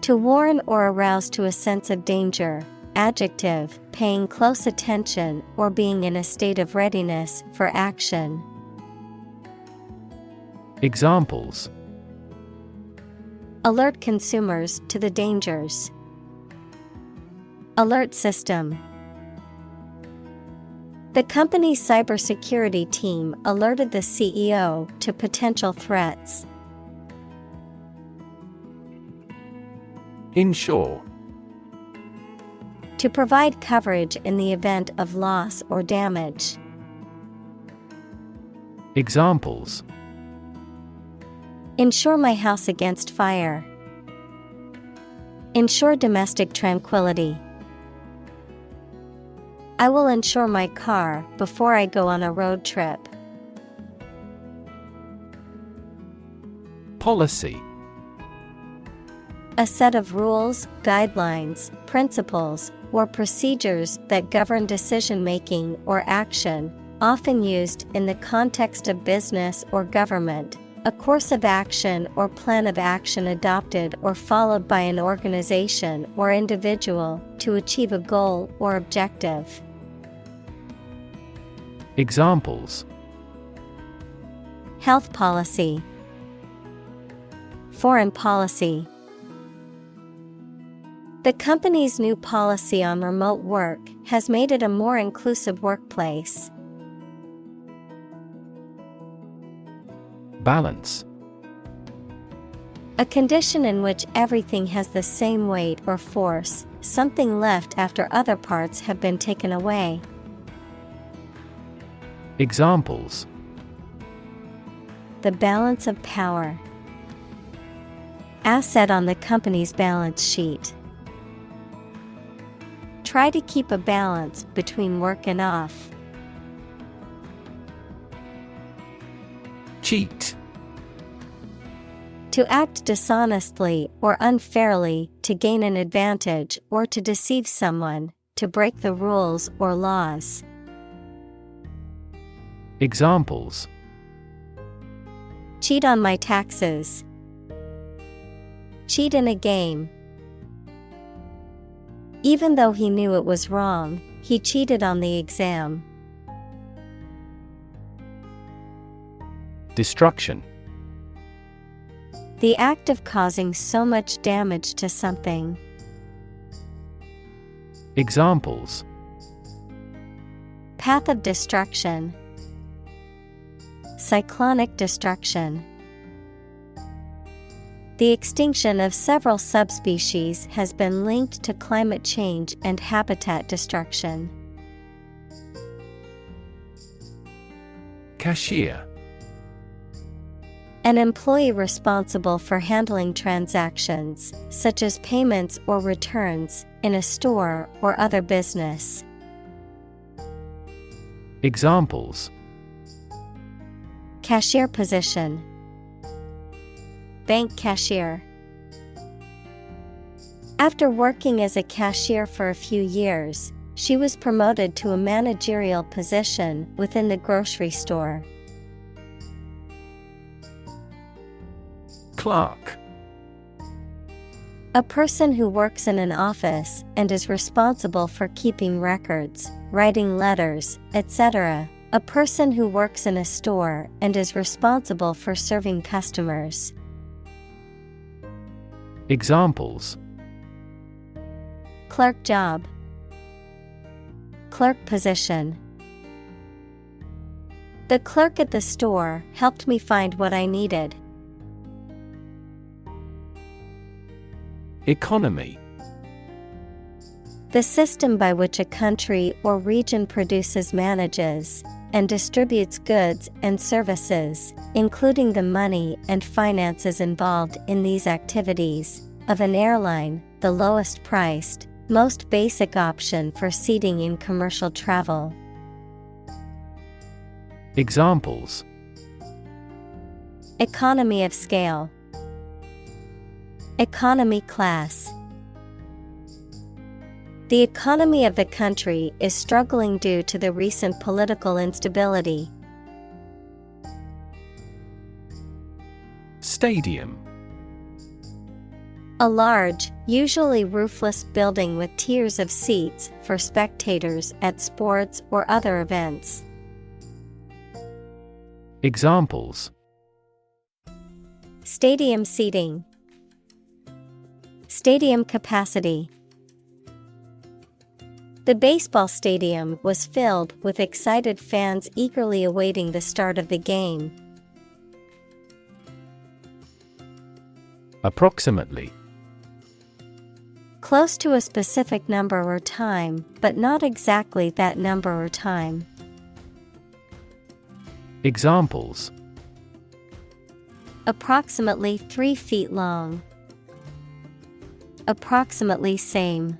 To warn or arouse to a sense of danger. Adjective, paying close attention or being in a state of readiness for action. Examples: Alert consumers to the dangers. Alert system. The company's cybersecurity team alerted the CEO to potential threats. Insure. To provide coverage in the event of loss or damage. Examples: Insure my house against fire. Ensure domestic tranquility. I will insure my car before I go on a road trip. Policy. A set of rules, guidelines, principles, or procedures that govern decision-making or action, often used in the context of business or government. A course of action or plan of action adopted or followed by an organization or individual to achieve a goal or objective. Examples: Health policy. Foreign policy. The company's new policy on remote work has made it a more inclusive workplace. Balance. A condition in which everything has the same weight or force, something left after other parts have been taken away. Examples: The balance of power. Asset on the company's balance sheet. Try to keep a balance between work and off. Cheat. To act dishonestly or unfairly to gain an advantage or to deceive someone, to break the rules or laws. Examples: Cheat on my taxes. Cheat in a game. Even though he knew it was wrong, he cheated on the exam. Destruction. The act of causing so much damage to something. Examples: Path of destruction. Cyclonic destruction. The extinction of several subspecies has been linked to climate change and habitat destruction. Cashier. An employee responsible for handling transactions, such as payments or returns, in a store or other business. Examples: Cashier position. Bank cashier. After working as a cashier for a few years, she was promoted to a managerial position within the grocery store. Clerk. A person who works in an office and is responsible for keeping records, writing letters, etc. A person who works in a store and is responsible for serving customers. Examples: Clerk job. Clerk position. The clerk at the store helped me find what I needed. Economy. The system by which a country or region produces, manages, and distributes goods and services, including the money and finances involved in these activities, of an airline, the lowest priced, most basic option for seating in commercial travel. Examples: Economy of scale, economy class. The economy of the country is struggling due to the recent political instability. Stadium. A large, usually roofless building with tiers of seats for spectators at sports or other events. Examples: Stadium seating, stadium capacity. The baseball stadium was filled with excited fans eagerly awaiting the start of the game. Approximately. Close to a specific number or time, but not exactly that number or time. Examples: Approximately 3 feet long. Approximately same.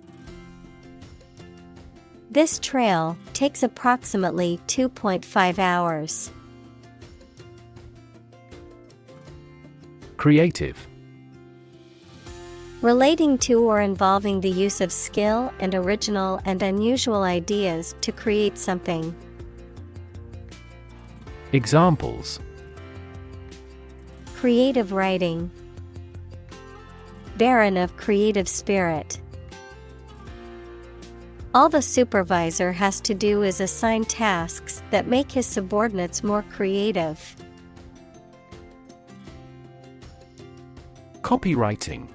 This trail takes approximately 2.5 hours. Creative. Relating to or involving the use of skill and original and unusual ideas to create something. Examples: Creative writing. Barren of creative spirit. All the supervisor has to do is assign tasks that make his subordinates more creative. Copywriting.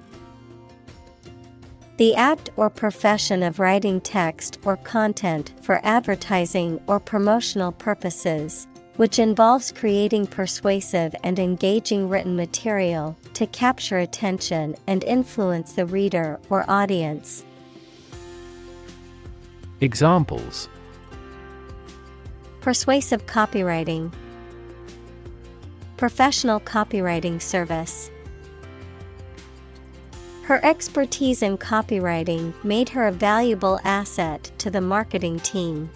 The act or profession of writing text or content for advertising or promotional purposes, which involves creating persuasive and engaging written material to capture attention and influence the reader or audience. Examples: Persuasive copywriting. Professional copywriting service. Her expertise in copywriting made her a valuable asset to the marketing team.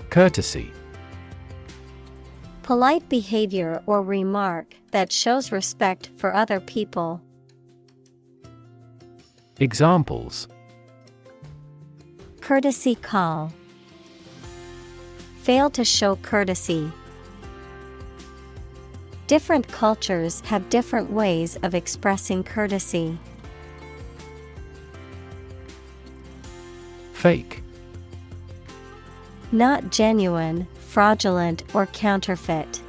Courtesy. Polite behavior or remark that shows respect for other people. Examples: Courtesy call. Fail to show courtesy. Different cultures have different ways of expressing courtesy. Fake. Not genuine, fraudulent, or counterfeit.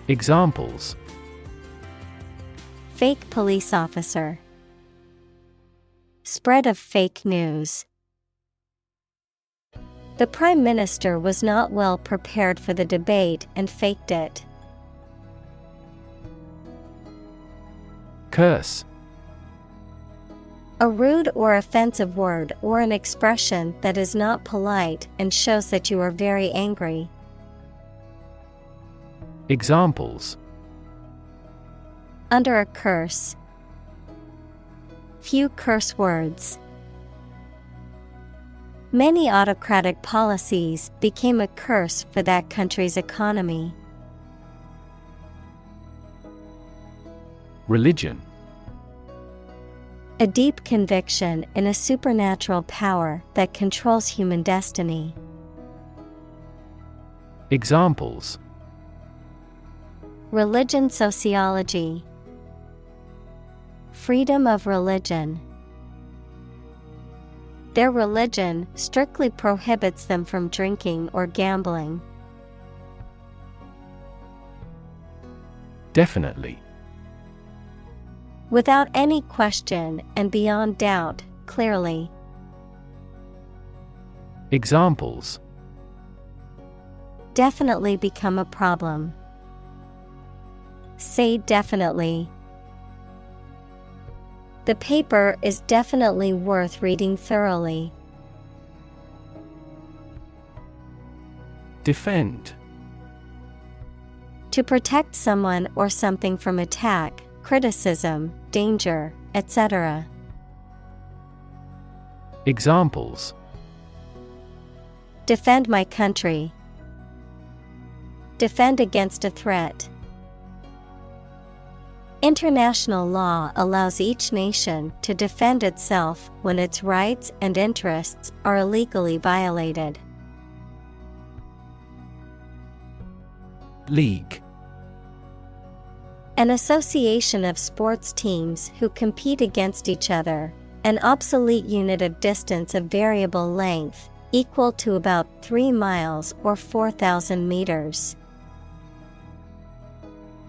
Examples: Fake police officer. Spread of fake news. The Prime Minister was not well prepared for the debate and faked it. Curse. A rude or offensive word or an expression that is not polite and shows that you are very angry. Examples: Under a curse. Few curse words. Many autocratic policies became a curse for that country's economy. Religion. A deep conviction in a supernatural power that controls human destiny. Examples: Religion sociology. Freedom of religion. Their religion strictly prohibits them from drinking or gambling. Definitely. Without any question and beyond doubt, clearly. Examples: Definitely become a problem. Say definitely. The paper is definitely worth reading thoroughly. Defend. To protect someone or something from attack, criticism, danger, etc. Examples: Defend my country. Defend against a threat. International law allows each nation to defend itself when its rights and interests are illegally violated. League. An association of sports teams who compete against each other, an obsolete unit of distance of variable length, equal to about 3 miles or 4,000 meters.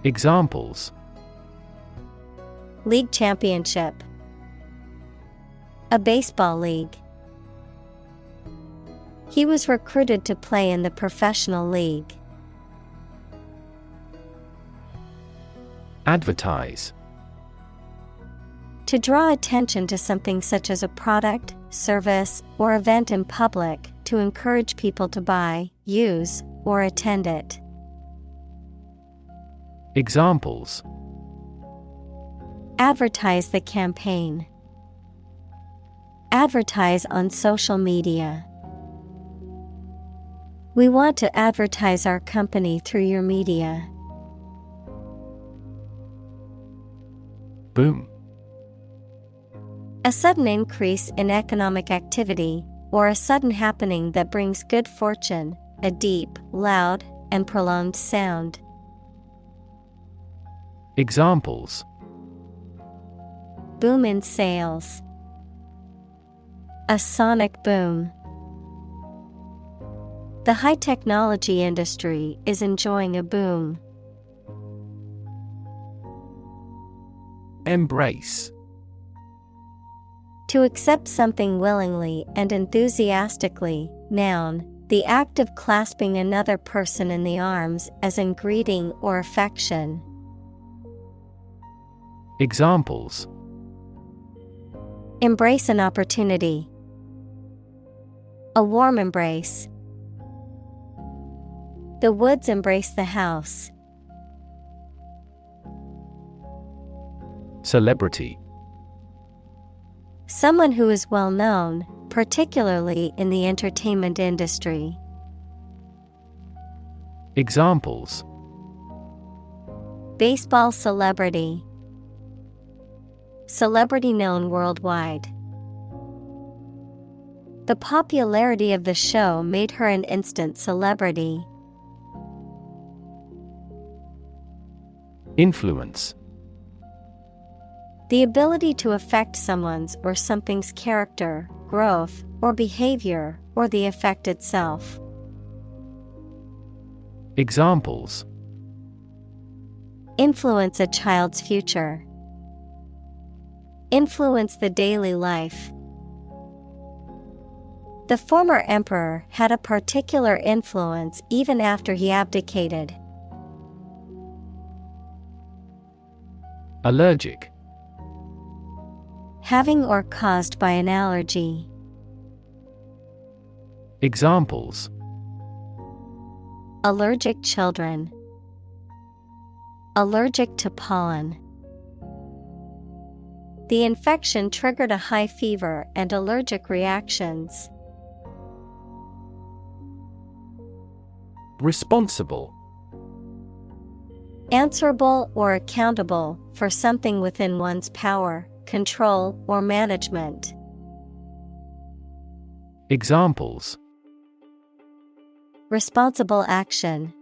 Examples: League championship. A baseball league. He was recruited to play in the professional league. Advertise. To draw attention to something such as a product, service, or event in public, to encourage people to buy, use, or attend it. Examples: Advertise the campaign. Advertise on social media. We want to advertise our company through your media. Boom. A sudden increase in economic activity, or a sudden happening that brings good fortune, a deep, loud, and prolonged sound. Examples: Boom in sales. A sonic boom. The high-technology industry is enjoying a boom. Embrace. To accept something willingly and enthusiastically. Noun, the act of clasping another person in the arms as in greeting or affection. Examples: Embrace an opportunity. A warm embrace. The woods embrace the house. Celebrity. Someone who is well known, particularly in the entertainment industry. Examples: Baseball celebrity. Celebrity known worldwide. The popularity of the show made her an instant celebrity. Influence. The ability to affect someone's or something's character, growth, or behavior, or the effect itself. Examples: Influence a child's future. Influence the daily life. The former emperor had a particular influence even after he abdicated. Allergic. Having or caused by an allergy. Examples: Allergic children. Allergic to pollen. The infection triggered a high fever and allergic reactions. Responsible. Answerable or accountable for something within one's power, control, or management. Examples: Responsible action.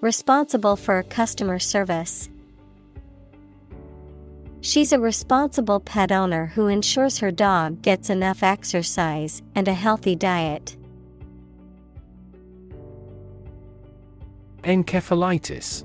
Responsible for customer service. She's a responsible pet owner who ensures her dog gets enough exercise and a healthy diet. Encephalitis.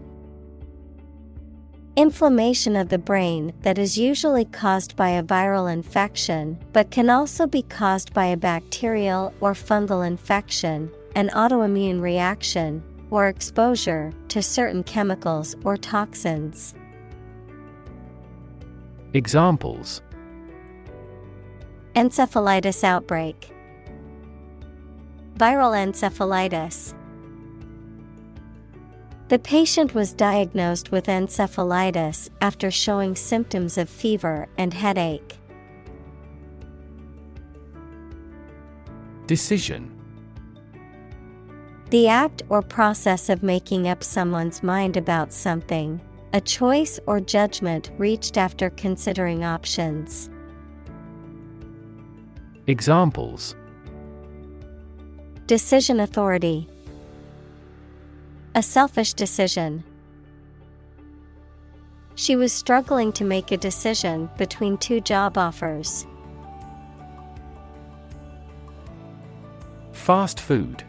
Inflammation of the brain that is usually caused by a viral infection, but can also be caused by a bacterial or fungal infection, an autoimmune reaction, or exposure to certain chemicals or toxins. Examples: encephalitis outbreak, viral encephalitis. The patient was diagnosed with encephalitis after showing symptoms of fever and headache. Decision: the act or process of making up someone's mind about something, a choice or judgment reached after considering options. Examples: decision authority, a selfish decision. She was struggling to make a decision between two job offers. Fast food: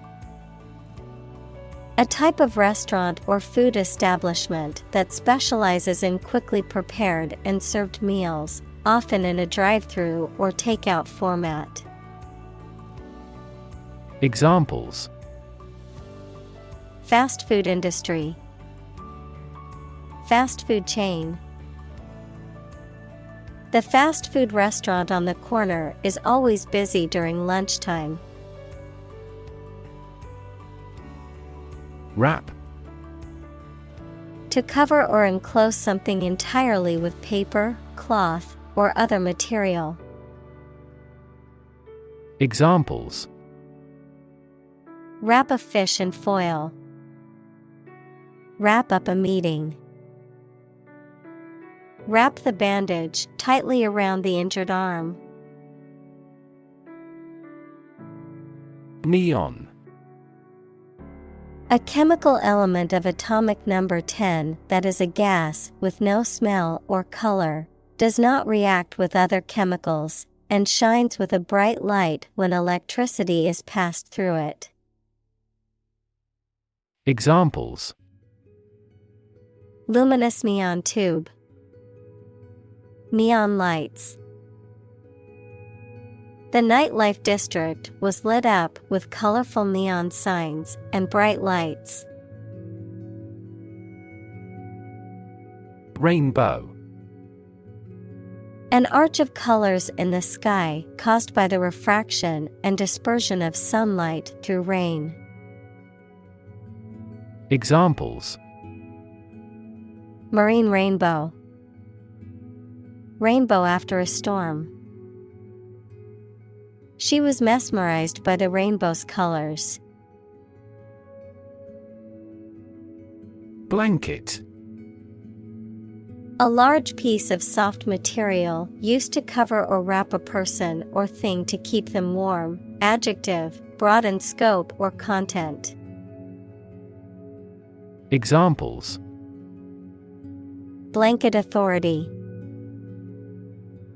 a type of restaurant or food establishment that specializes in quickly prepared and served meals, often in a drive-through or takeout format. Examples: fast food industry, fast food chain. The fast food restaurant on the corner is always busy during lunchtime. Wrap: to cover or enclose something entirely with paper, cloth, or other material. Examples: wrap a fish in foil, wrap up a meeting. Wrap the bandage tightly around the injured arm. Neon: a chemical element of atomic number 10 that is a gas with no smell or color, does not react with other chemicals, and shines with a bright light when electricity is passed through it. Examples: luminous neon tube, neon lights. The nightlife district was lit up with colorful neon signs and bright lights. Rainbow: an arch of colors in the sky caused by the refraction and dispersion of sunlight through rain. Examples: marine rainbow, rainbow after a storm. She was mesmerized by the rainbow's colors. Blanket: a large piece of soft material used to cover or wrap a person or thing to keep them warm. Adjective, broad in scope or content. Examples: blanket authority,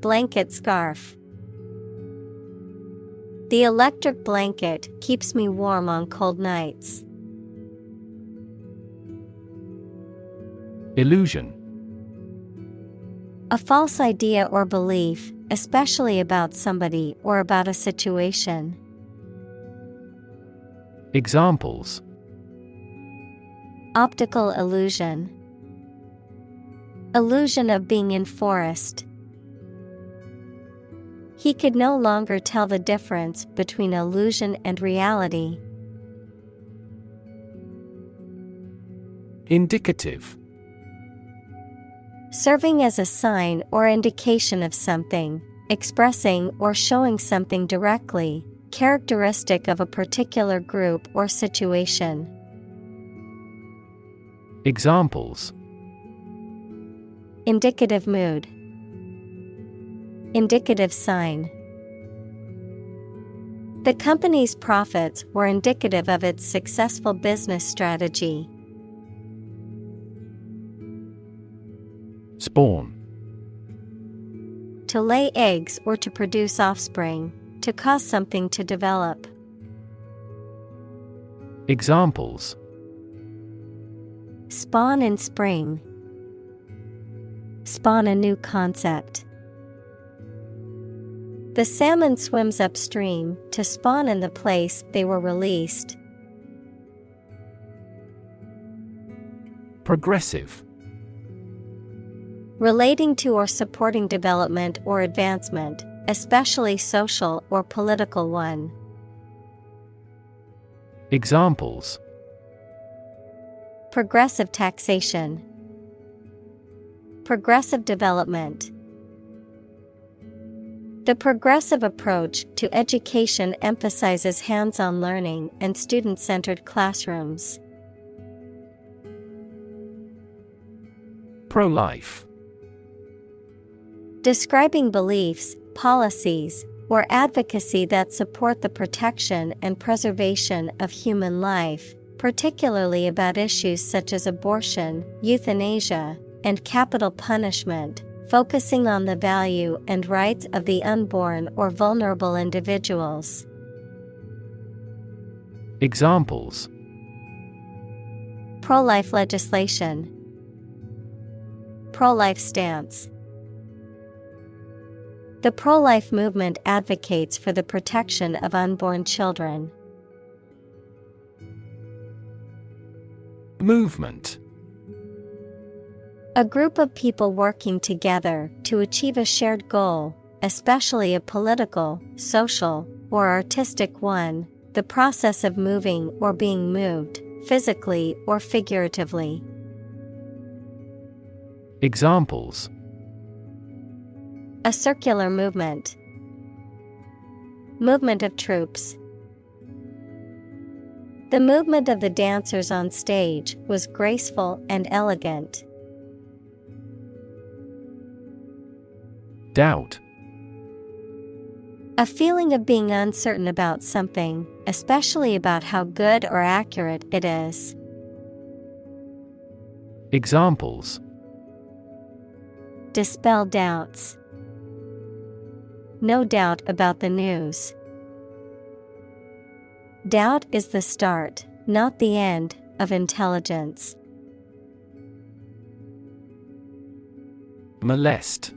blanket scarf. The electric blanket keeps me warm on cold nights. Illusion: a false idea or belief, especially about somebody or about a situation. Examples: optical illusion, illusion of being in forest. He could no longer tell the difference between illusion and reality. Indicative: serving as a sign or indication of something, expressing or showing something directly, characteristic of a particular group or situation. Examples: indicative mood, indicative sign. The company's profits were indicative of its successful business strategy. Spawn: to lay eggs or to produce offspring, to cause something to develop. Examples: spawn in spring, spawn a new concept. The salmon swims upstream to spawn in the place they were released. Progressive: Relating to or supporting development or advancement, especially social or political one. Examples: Progressive taxation. Progressive development. The progressive approach to education emphasizes hands-on learning and student-centered classrooms. Pro-life. Describing beliefs, policies, or advocacy that support the protection and preservation of human life, particularly about issues such as abortion, euthanasia, and capital punishment, focusing on the value and rights of the unborn or vulnerable individuals. Examples: Pro-life legislation. Pro-life stance. The pro-life movement advocates for the protection of unborn children. Movement. A group of people working together to achieve a shared goal, especially a political, social, or artistic one, the process of moving or being moved, physically or figuratively. Examples: A circular movement. Movement of troops. The movement of the dancers on stage was graceful and elegant. Doubt. A feeling of being uncertain about something, especially about how good or accurate it is. Examples: Dispel doubts. No doubt about the news. Doubt is the start, not the end, of intelligence. Molest.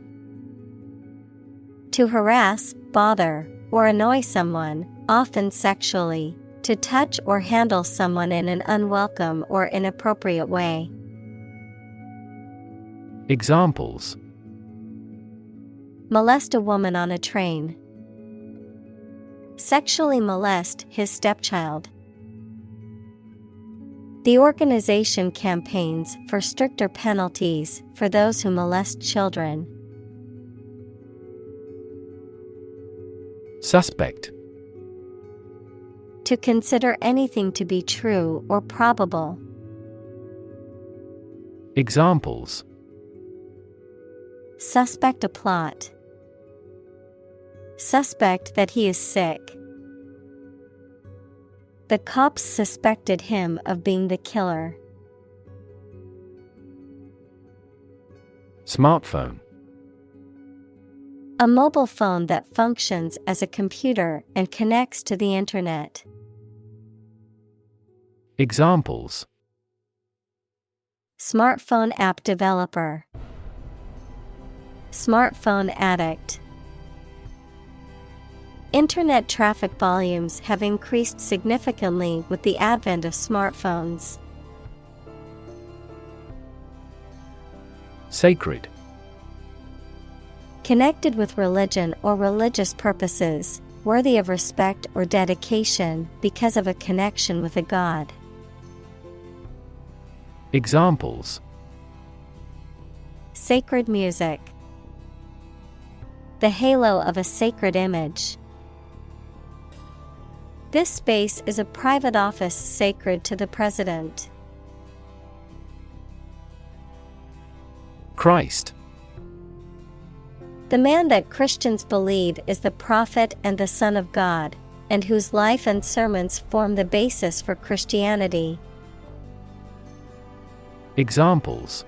To harass, bother, or annoy someone, often sexually, to touch or handle someone in an unwelcome or inappropriate way. Examples: Molest a woman on a train. Sexually molest his stepchild. The organization campaigns for stricter penalties for those who molest children. Suspect. To consider anything to be true or probable. Examples: Suspect a plot. Suspect that he is sick. The cops suspected him of being the killer. Smartphone. A mobile phone that functions as a computer and connects to the internet. Examples: Smartphone app developer. Smartphone addict. Internet traffic volumes have increased significantly with the advent of smartphones. Sacred. Connected with religion or religious purposes, worthy of respect or dedication because of a connection with a god. Examples: Sacred music. The halo of a sacred image. This space is a private office sacred to the president. Christ. The man that Christians believe is the prophet and the Son of God, and whose life and sermons form the basis for Christianity. Examples: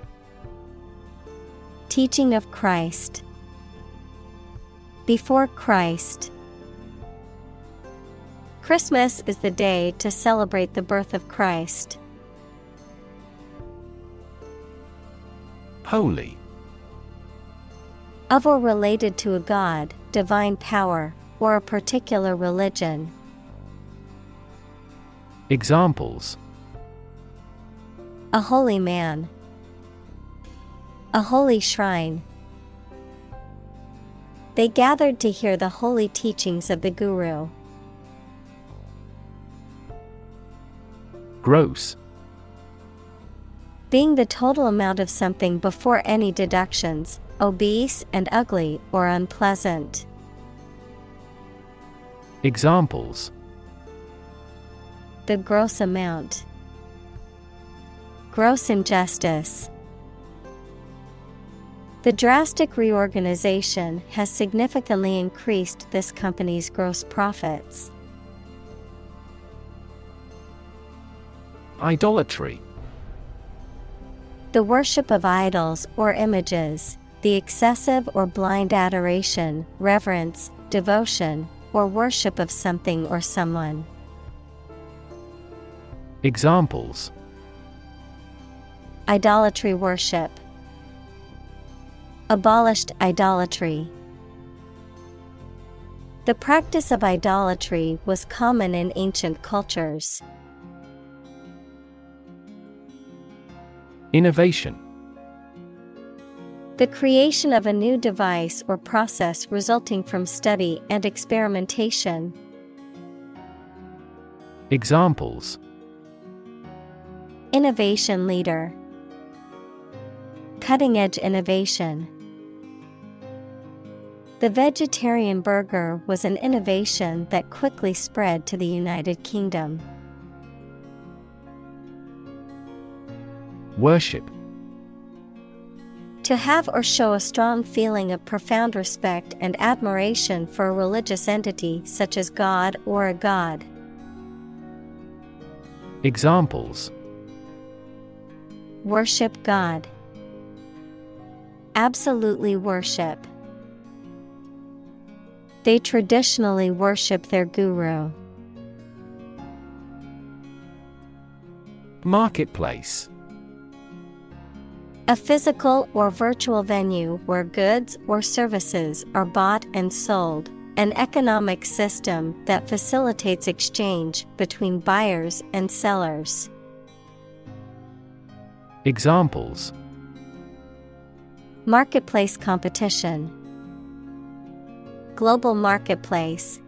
Teaching of Christ. Before Christ. Christmas is the day to celebrate the birth of Christ. Holy. Of or related to a god, divine power, or a particular religion. Examples: A holy man. A holy shrine. They gathered to hear the holy teachings of the Guru. Gross. Being the total amount of something before any deductions, obese and ugly or unpleasant. Examples: The gross amount. Gross injustice. The drastic reorganization has significantly increased this company's gross profits. Idolatry. The worship of idols or images, the excessive or blind adoration, reverence, devotion, or worship of something or someone. Examples: Idolatry worship. Abolished idolatry. The practice of idolatry was common in ancient cultures. Innovation. The creation of a new device or process resulting from study and experimentation. Examples: Innovation leader. Cutting-edge innovation. The vegetarian burger was an innovation that quickly spread to the United Kingdom. Worship. To have or show a strong feeling of profound respect and admiration for a religious entity such as God or a god. Examples: Worship God. Absolutely worship. They traditionally worship their guru. Marketplace. A physical or virtual venue where goods or services are bought and sold, an economic system that facilitates exchange between buyers and sellers. Examples: Marketplace competition. Global marketplace.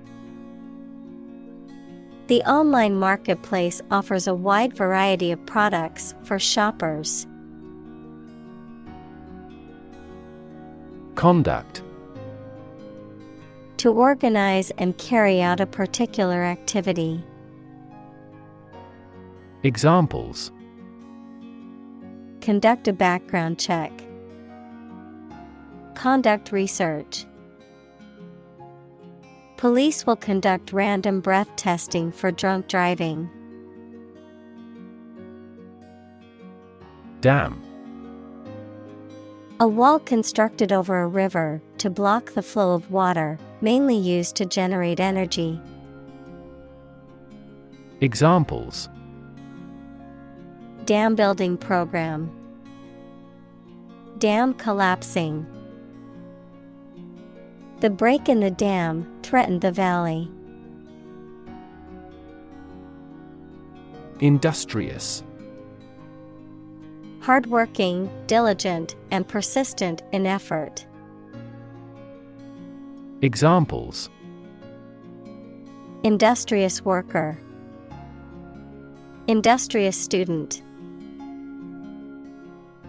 The online marketplace offers a wide variety of products for shoppers. Conduct. To organize and carry out a particular activity. Examples: Conduct a background check. Conduct research. Police will conduct random breath testing for drunk driving. Dam. A wall constructed over a river to block the flow of water, mainly used to generate energy. Examples: Dam building program. Dam collapsing. The break in the dam threatened the valley. Industrious. Hardworking, diligent, and persistent in effort. Examples: Industrious worker. Industrious student.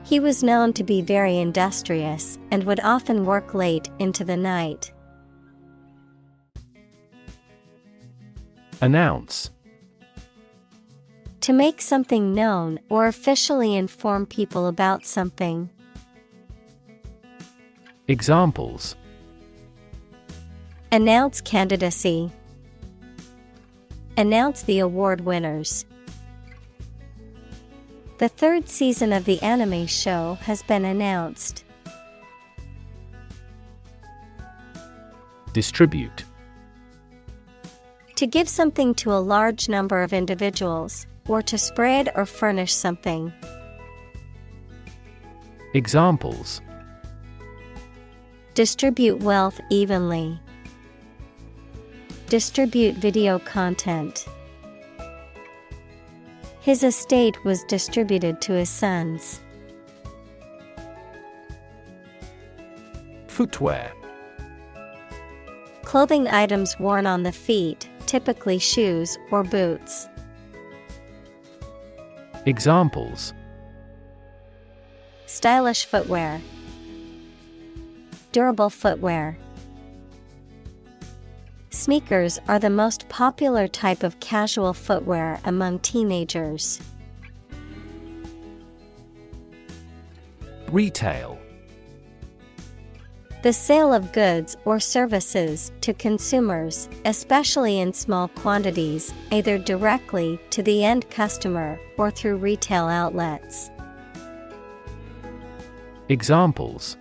He was known to be very industrious and would often work late into the night. Announce. To make something known or officially inform people about something. Examples: Announce candidacy. Announce the award winners. The third season of the anime show has been announced. Distribute. To give something to a large number of individuals, or to spread or furnish something. Examples: Distribute wealth evenly. Distribute video content. His estate was distributed to his sons. Footwear. Clothing items worn on the feet, typically shoes or boots. Examples: Stylish footwear. Durable footwear. Sneakers are the most popular type of casual footwear among teenagers. Retail. The sale of goods or services to consumers, especially in small quantities, either directly to the end customer or through retail outlets. Examples: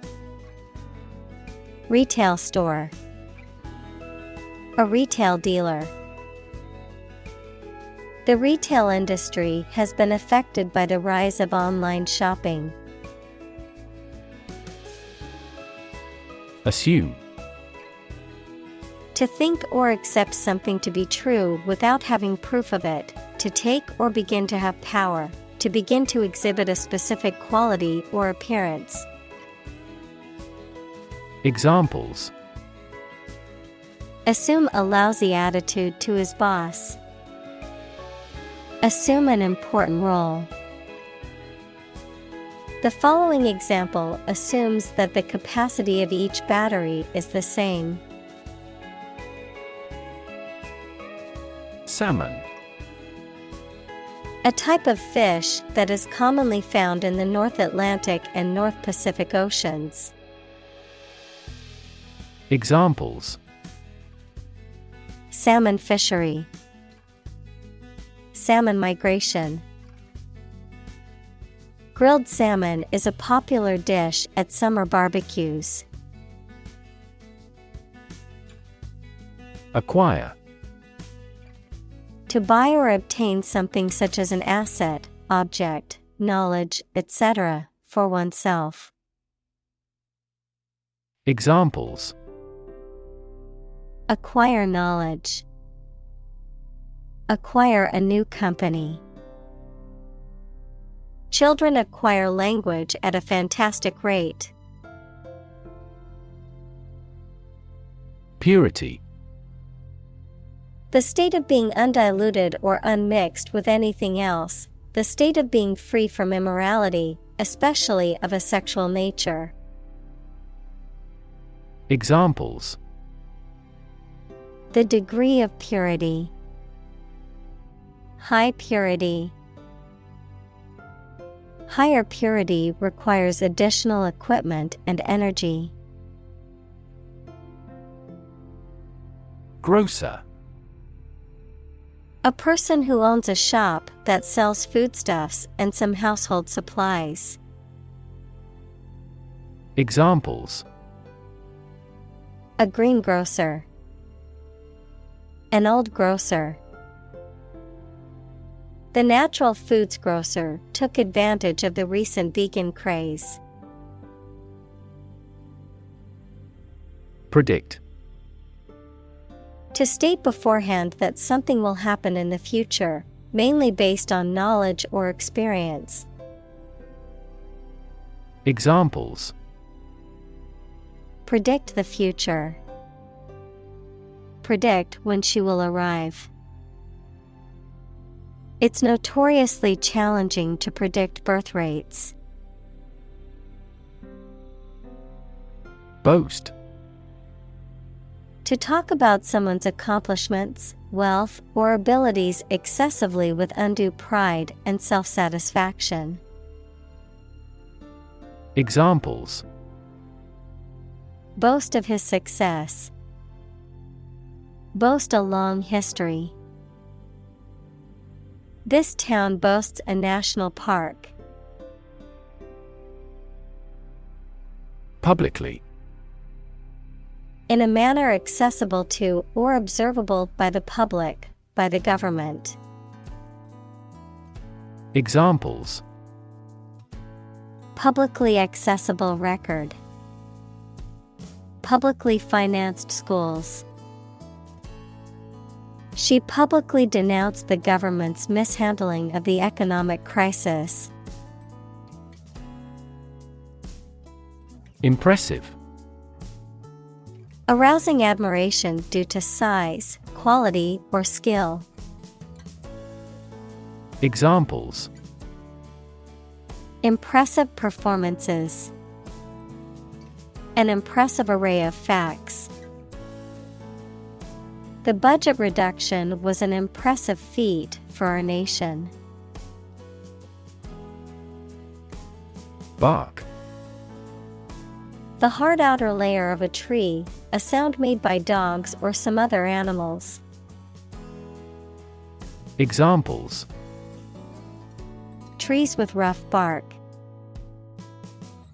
Retail store. A retail dealer. The retail industry has been affected by the rise of online shopping. Assume. To think or accept something to be true without having proof of it, to take or begin to have power, to begin to exhibit a specific quality or appearance. Examples: Assume a lousy attitude to his boss. Assume an important role. The following example assumes that the capacity of each battery is the same. Salmon. A type of fish that is commonly found in the North Atlantic and North Pacific Oceans. Examples: Salmon fishery. Salmon migration. Grilled salmon is a popular dish at summer barbecues. Acquire. To buy or obtain something such as an asset, object, knowledge, etc., for oneself. Examples: Acquire knowledge. Acquire a new company. Children acquire language at a fantastic rate. Purity. The state of being undiluted or unmixed with anything else, the state of being free from immorality, especially of a sexual nature. Examples: The degree of purity. High purity. Higher purity requires additional equipment and energy. Grocer. A person who owns a shop that sells foodstuffs and some household supplies. Examples: A greengrocer. An old grocer. The natural foods grocer took advantage of the recent vegan craze. Predict. To state beforehand that something will happen in the future, mainly based on knowledge or experience. Examples: Predict the future. Predict when she will arrive. It's notoriously challenging to predict birth rates. Boast. To talk about someone's accomplishments, wealth, or abilities excessively with undue pride and self-satisfaction. Examples: Boast of his success. Boast a long history. This town boasts a national park. Publicly. In a manner accessible to or observable by the public, by the government. Examples: Publicly accessible record. Publicly financed schools. She publicly denounced the government's mishandling of the economic crisis. Impressive. Arousing admiration due to size, quality, or skill. Examples: Impressive performances. An impressive array of facts. The budget reduction was an impressive feat for our nation. Bark. The hard outer layer of a tree, a sound made by dogs or some other animals. Examples: Trees with rough bark.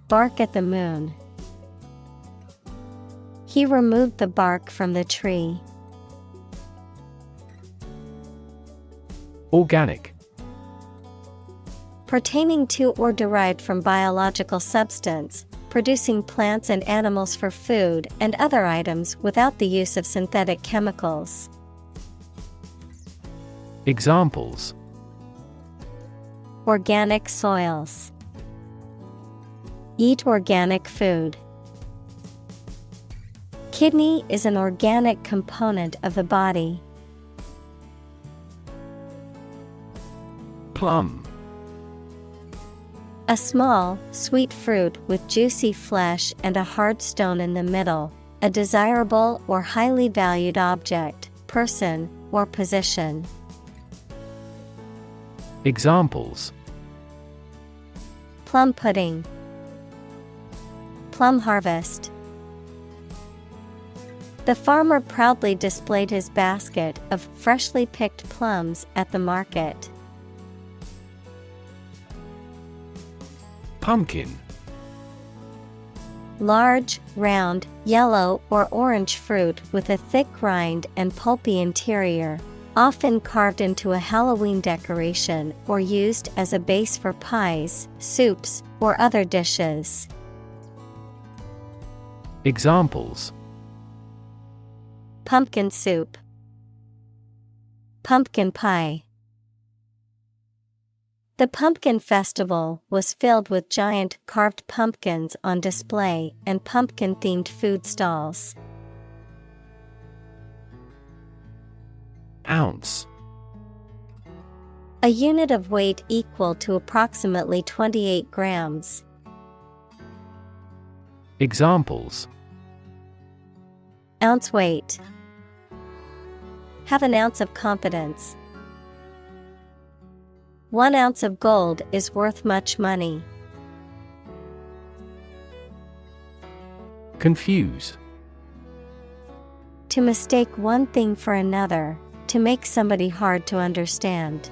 Bark at the moon. He removed the bark from the tree. Organic. Pertaining to or derived from biological substance, producing plants and animals for food and other items without the use of synthetic chemicals. Examples: Organic soils. Eat organic food. Kidney is an organic component of the body. Plum. A small, sweet fruit with juicy flesh and a hard stone in the middle, a desirable or highly valued object, person, or position. Examples: Plum pudding. Plum harvest. The farmer proudly displayed his basket of freshly picked plums at the market. Pumpkin. Large, round, yellow or orange fruit with a thick rind and pulpy interior, often carved into a Halloween decoration or used as a base for pies, soups, or other dishes. Examples: Pumpkin soup. Pumpkin pie. The pumpkin festival was filled with giant carved pumpkins on display and pumpkin-themed food stalls. Ounce. A unit of weight equal to approximately 28 grams. Examples: Ounce weight. Have an ounce of confidence. 1 ounce of gold is worth much money. Confuse. To mistake one thing for another, to make somebody hard to understand.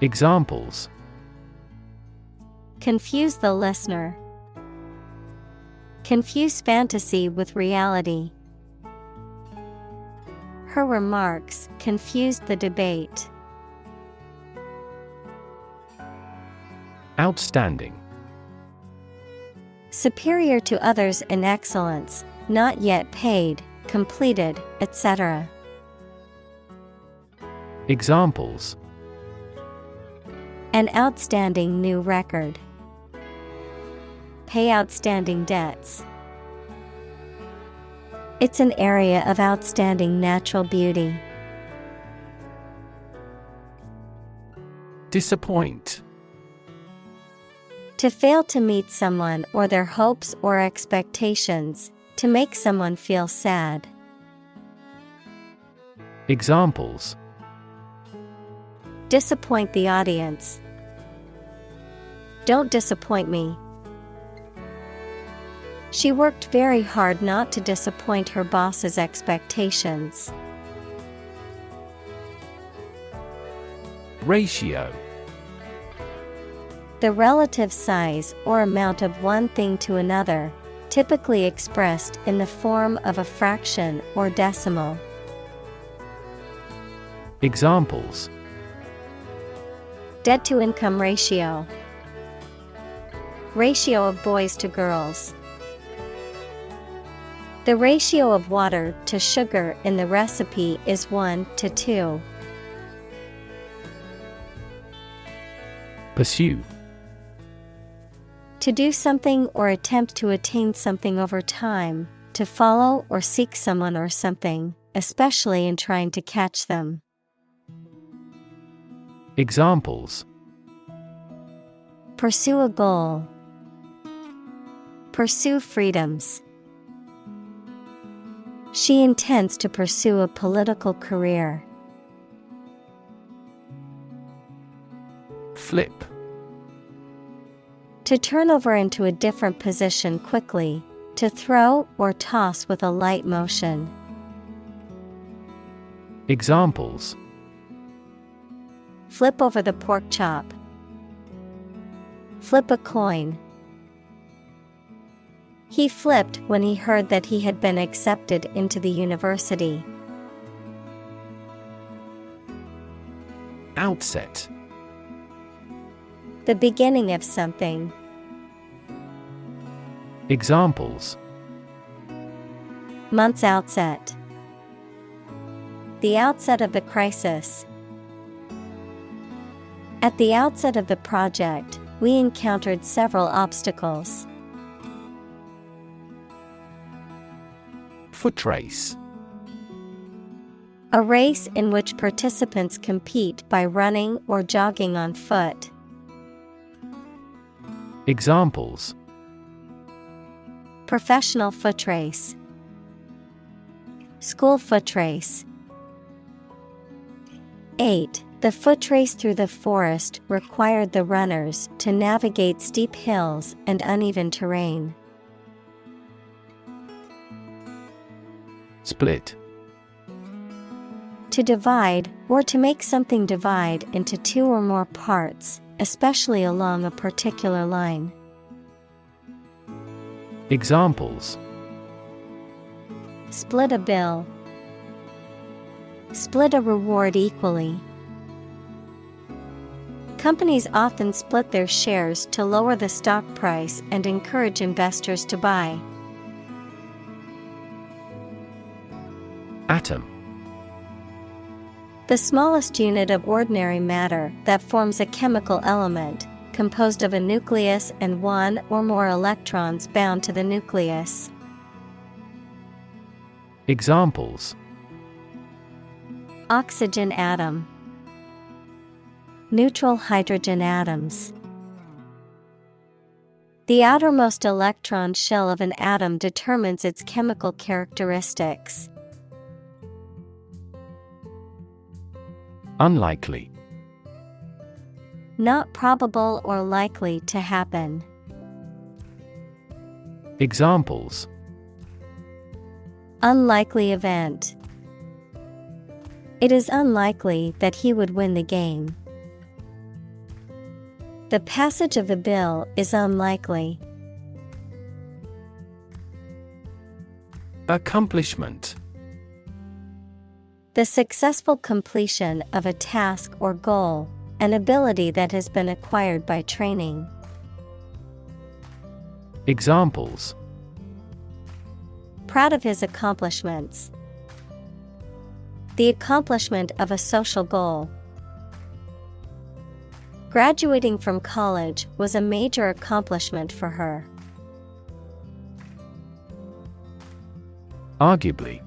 Examples: Confuse the listener. Confuse fantasy with reality. Her remarks confused the debate. Outstanding. Superior to others in excellence, not yet paid, completed, etc. Examples: An outstanding new record. Pay outstanding debts. It's an area of outstanding natural beauty. Disappoint. To fail to meet someone or their hopes or expectations, to make someone feel sad. Examples: Disappoint the audience. Don't disappoint me. She worked very hard not to disappoint her boss's expectations. Ratio. The relative size or amount of one thing to another, typically expressed in the form of a fraction or decimal. Examples: Debt-to-income ratio. Ratio of boys to girls. The ratio of water to sugar in the recipe is 1:2. Pursue. To do something or attempt to attain something over time, to follow or seek someone or something, especially in trying to catch them. Examples: Pursue a goal. Pursue freedoms. She intends to pursue a political career. Flip. To turn over into a different position quickly, to throw or toss with a light motion. Examples: Flip over the pork chop. Flip a coin. He flipped when he heard that he had been accepted into the university. Outset. The beginning of something. Examples: Month's outset. The outset of the crisis. At the outset of the project, we encountered several obstacles. Foot race. A race in which participants compete by running or jogging on foot. Examples: Professional foot race. School foot race. 8. The foot race through the forest required the runners to navigate steep hills and uneven terrain. Split. To divide, or to make something divide into two or more parts, especially along a particular line. Examples: Split a bill. Split a reward equally. Companies often split their shares to lower the stock price and encourage investors to buy. Atom. The smallest unit of ordinary matter that forms a chemical element, composed of a nucleus and one or more electrons bound to the nucleus. Examples: Oxygen atom. Neutral hydrogen atoms. The outermost electron shell of an atom determines its chemical characteristics. Unlikely. Not probable or likely to happen. Examples: Unlikely event. It is unlikely that he would win the game. The passage of the bill is unlikely. Accomplishment. The successful completion of a task or goal, an ability that has been acquired by training. Examples: Proud of his accomplishments. The accomplishment of a social goal. Graduating from college was a major accomplishment for her. Arguably.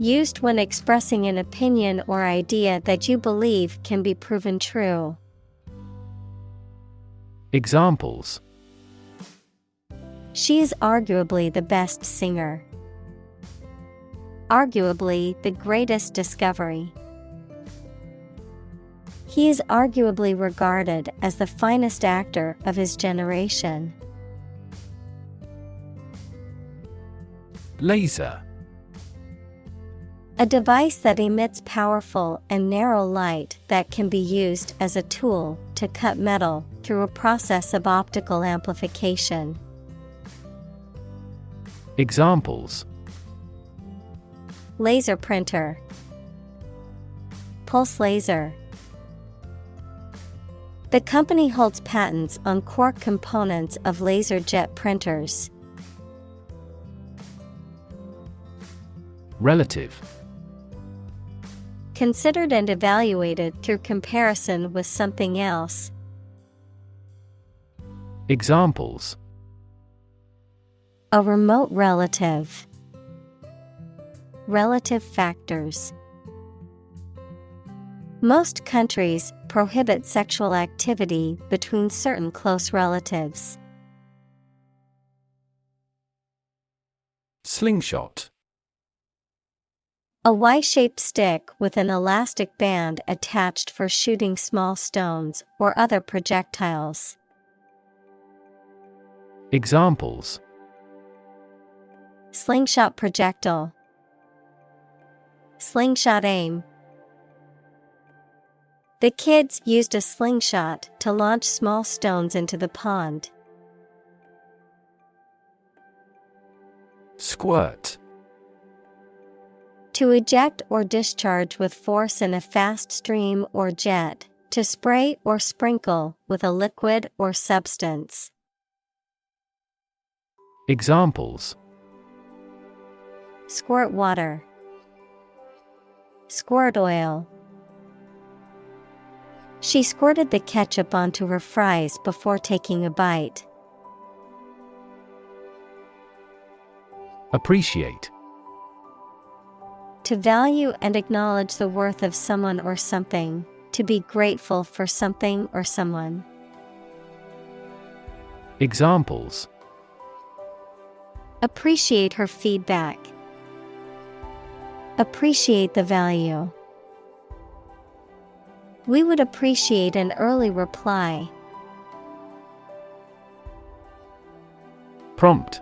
Used when expressing an opinion or idea that you believe can be proven true. Examples: She is arguably the best singer. Arguably the greatest discovery. He is arguably regarded as the finest actor of his generation. Laser. A device that emits powerful and narrow light that can be used as a tool to cut metal through a process of optical amplification. Examples: Laser printer. Pulse laser. The company holds patents on core components of laser jet printers. Relative. Considered and evaluated through comparison with something else. Examples: a remote relative. Relative factors. Most countries prohibit sexual activity between certain close relatives. Slingshot. A Y-shaped stick with an elastic band attached for shooting small stones or other projectiles. Examples: Slingshot projectile. Slingshot aim. The kids used a slingshot to launch small stones into the pond. Squirt. To eject or discharge with force in a fast stream or jet, to spray or sprinkle with a liquid or substance. Examples: Squirt water. Squirt oil. She squirted the ketchup onto her fries before taking a bite. Appreciate. To value and acknowledge the worth of someone or something, to be grateful for something or someone. Examples: Appreciate her feedback. Appreciate the value. We would appreciate an early reply. Prompt.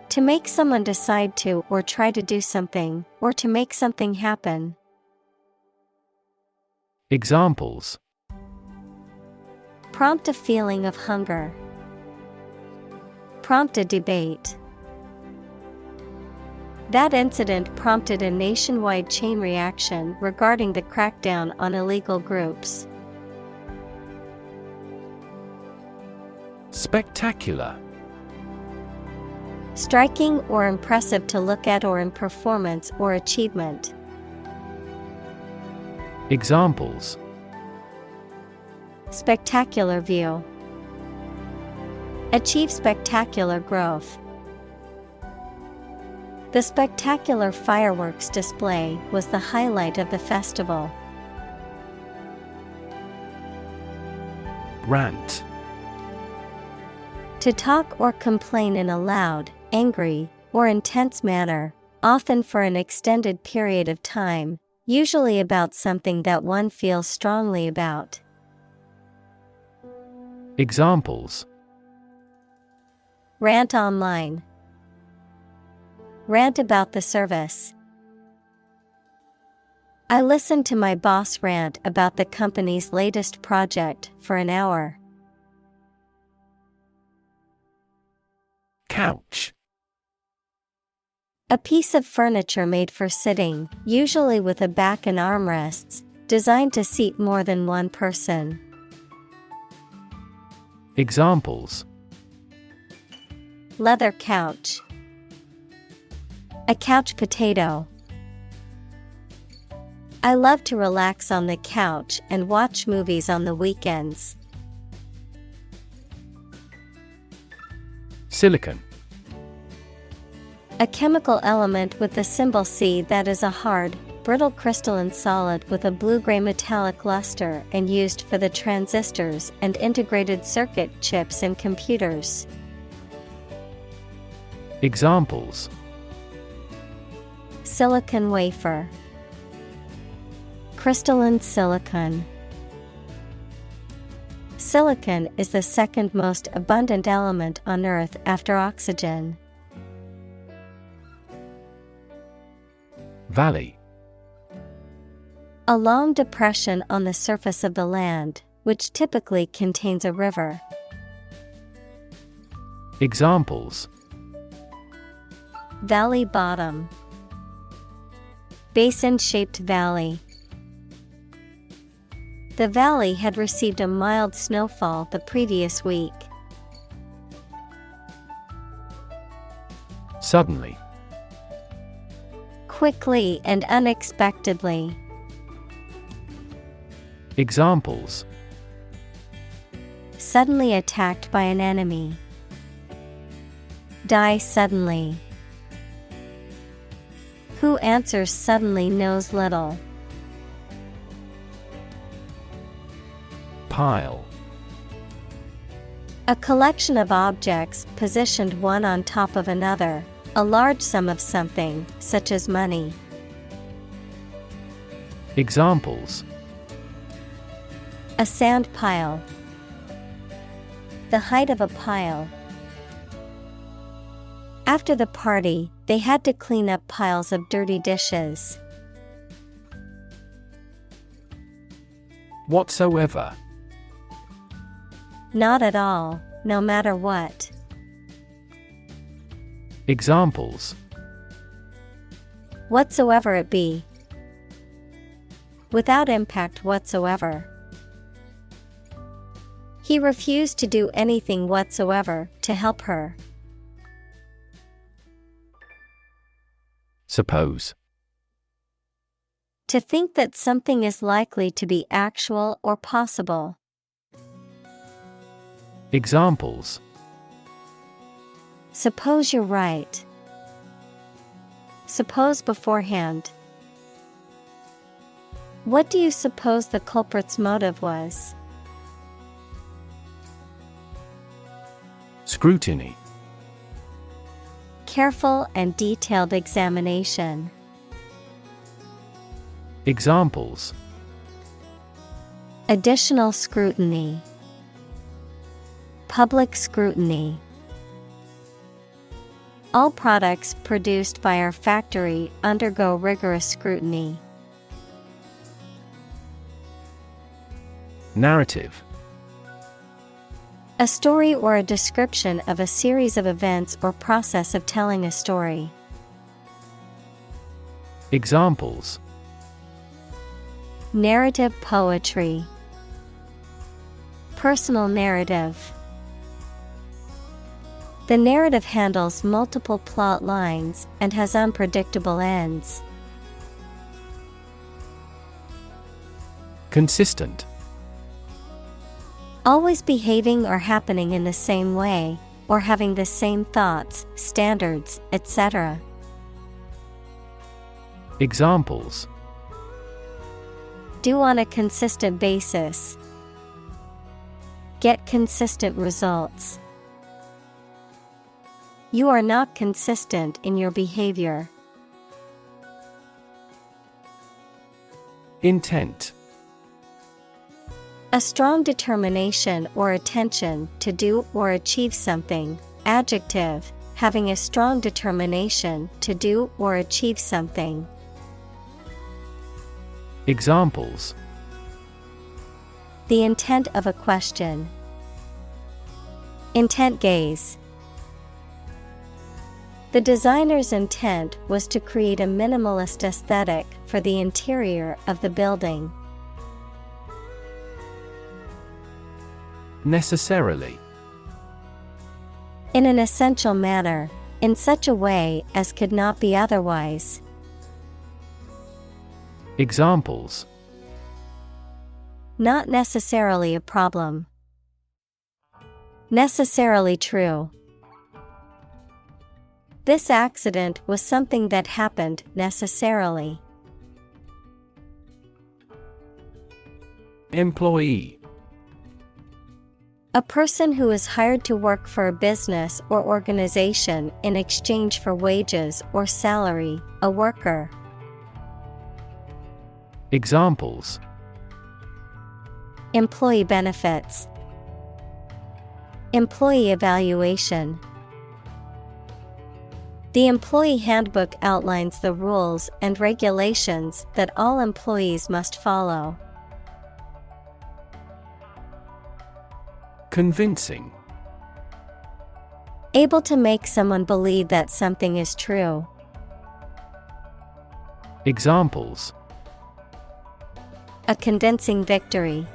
To make someone decide to or try to do something, or to make something happen. Examples: Prompt a feeling of hunger. Prompt a debate. That incident prompted a nationwide chain reaction regarding the crackdown on illegal groups. Spectacular. Striking or impressive to look at or in performance or achievement. Examples: Spectacular view. Achieve spectacular growth. The spectacular fireworks display was the highlight of the festival. Rant. To talk or complain in a loud, angry, or intense manner, often for an extended period of time, usually about something that one feels strongly about. Examples: Rant online. Rant about the service. I listened to my boss rant about the company's latest project for an hour. Couch. A piece of furniture made for sitting, usually with a back and armrests, designed to seat more than one person. Examples: Leather couch. A couch potato. I love to relax on the couch and watch movies on the weekends. Silicon. A chemical element with the symbol C that is a hard, brittle crystalline solid with a blue-gray metallic luster and used for the transistors and integrated circuit chips in computers. Examples: Silicon wafer. Crystalline silicon. Silicon is the second most abundant element on Earth after oxygen. Valley. A long depression on the surface of the land, which typically contains a river. Examples: Valley bottom. Basin-shaped valley. The valley had received a mild snowfall the previous week. Suddenly. Quickly and unexpectedly. Examples: Suddenly attacked by an enemy. Die suddenly. Who answers suddenly knows little. Pile. A collection of objects positioned one on top of another, a large sum of something, such as money. Examples: A sand pile. The height of a pile. After the party, they had to clean up piles of dirty dishes. Whatsoever. Not at all, no matter what. Examples: Whatsoever it be. Without impact whatsoever. He refused to do anything whatsoever to help her. Suppose. To think that something is likely to be actual or possible. Examples: Suppose you're right. Suppose beforehand. What do you suppose the culprit's motive was? Scrutiny. Careful and detailed examination. Examples: Additional scrutiny. Public scrutiny. All products produced by our factory undergo rigorous scrutiny. Narrative. A story or a description of a series of events or process of telling a story. Examples: Narrative poetry. Personal narrative. The narrative handles multiple plot lines and has unpredictable ends. Consistent. Always behaving or happening in the same way, or having the same thoughts, standards, etc. Examples: Do on a consistent basis. Get consistent results. You are not consistent in your behavior. Intent. A strong determination or attention to do or achieve something. Adjective, having a strong determination to do or achieve something. Examples: The intent of a question. Intent gaze. The designer's intent was to create a minimalist aesthetic for the interior of the building. Necessarily. In an essential manner, in such a way as could not be otherwise. Examples: Not necessarily a problem. Necessarily true. This accident was something that happened necessarily. Employee. A person who is hired to work for a business or organization in exchange for wages or salary, a worker. Examples: Employee benefits. Employee evaluation. The employee handbook outlines the rules and regulations that all employees must follow. Convincing. Able to make someone believe that something is true. Examples: A convincing victory.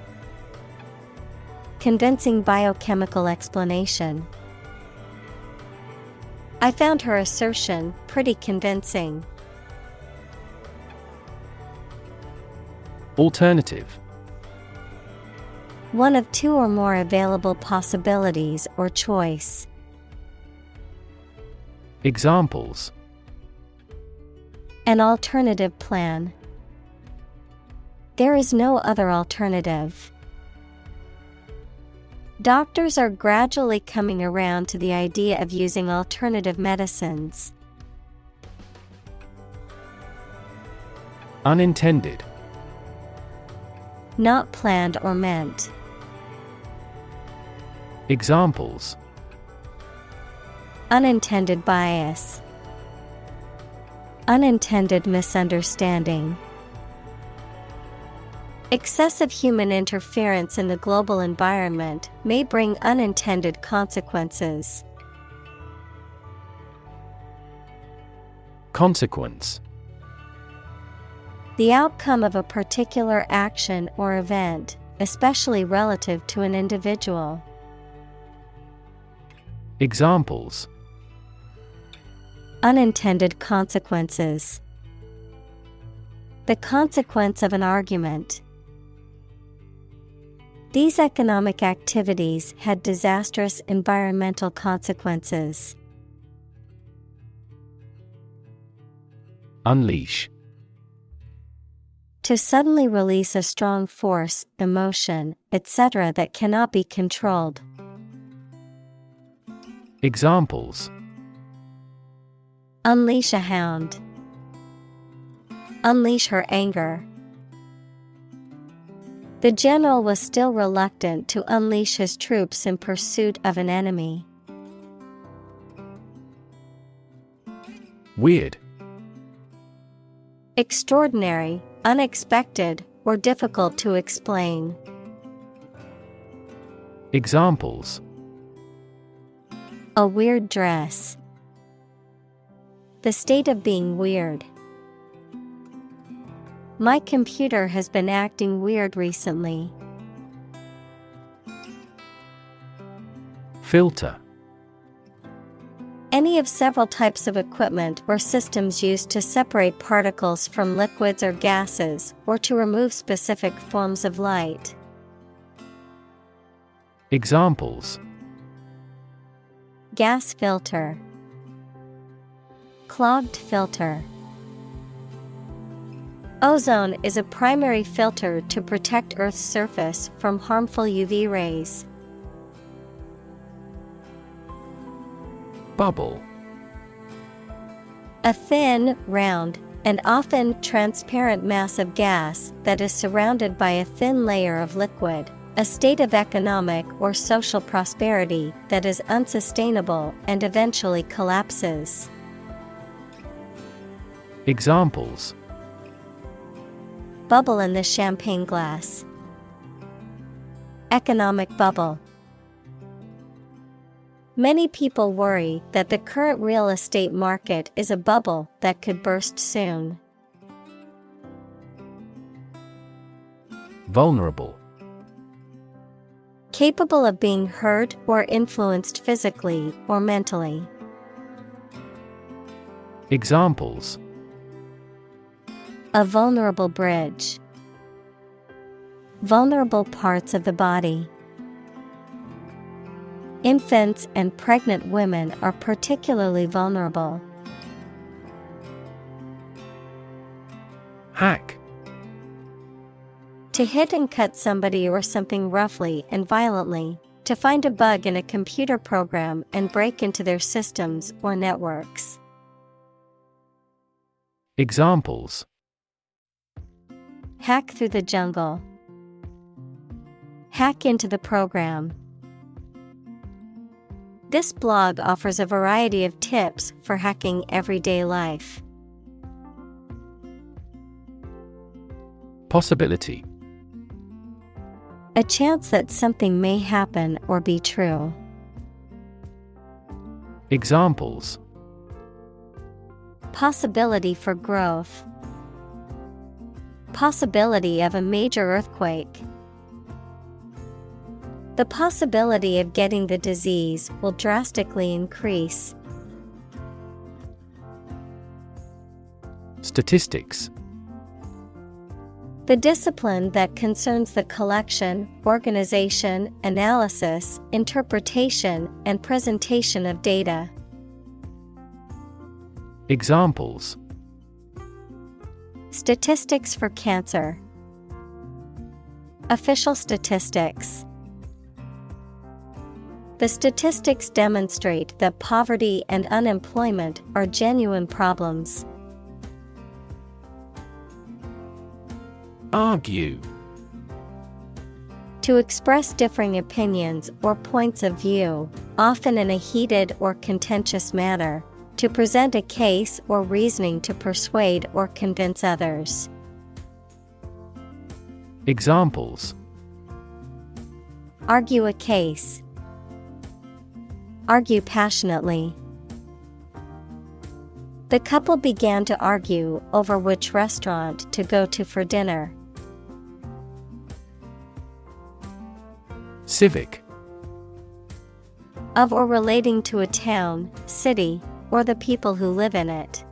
Convincing biochemical explanation. I found her assertion pretty convincing. Alternative. One of two or more available possibilities or choice. Examples: An alternative plan. There is no other alternative. Doctors are gradually coming around to the idea of using alternative medicines. Unintended. Not planned or meant. Examples: Unintended bias. Unintended misunderstanding. Excessive human interference in the global environment may bring unintended consequences. Consequence. The outcome of a particular action or event, especially relative to an individual. Examples: Unintended consequences. The consequence of an argument. These economic activities had disastrous environmental consequences. Unleash. To suddenly release a strong force, emotion, etc. that cannot be controlled. Examples: Unleash a hound. Unleash her anger. The general was still reluctant to unleash his troops in pursuit of an enemy. Weird. Extraordinary, unexpected, or difficult to explain. Examples: A weird dress. The state of being weird. My computer has been acting weird recently. Filter. Any of several types of equipment or systems used to separate particles from liquids or gases, or to remove specific forms of light. Examples: Gas filter. Clogged filter. Ozone is a primary filter to protect Earth's surface from harmful UV rays. Bubble. A thin, round, and often transparent mass of gas that is surrounded by a thin layer of liquid, a state of economic or social prosperity that is unsustainable and eventually collapses. Examples: Bubble in the champagne glass. Economic bubble. Many people worry that the current real estate market is a bubble that could burst soon. Vulnerable. Capable of being hurt or influenced physically or mentally. Examples: A vulnerable bridge. Vulnerable parts of the body. Infants and pregnant women are particularly vulnerable. Hack. To hit and cut somebody or something roughly and violently, to find a bug in a computer program and break into their systems or networks. Examples: Hack through the jungle. Hack into the program. This blog offers a variety of tips for hacking everyday life. Possibility. A chance that something may happen or be true. Examples: Possibility for growth. Possibility of a major earthquake. The possibility of getting the disease will drastically increase. Statistics. The discipline that concerns the collection, organization, analysis, interpretation, and presentation of data. Examples: Statistics for cancer. Official statistics. The statistics demonstrate that poverty and unemployment are genuine problems. Argue. To express differing opinions or points of view, often in a heated or contentious manner, to present a case or reasoning to persuade or convince others. Examples: Argue a case. Argue passionately. The couple began to argue over which restaurant to go to for dinner. Civic. Of or relating to a town, city, or the people who live in it.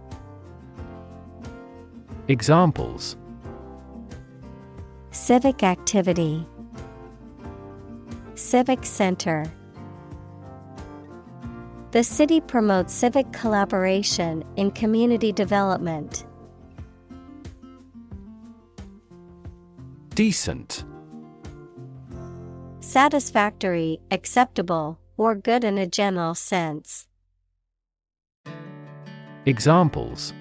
Examples: Civic activity. Civic center. The city promotes civic collaboration in community development. Decent. Satisfactory, acceptable, or good in a general sense. Examples: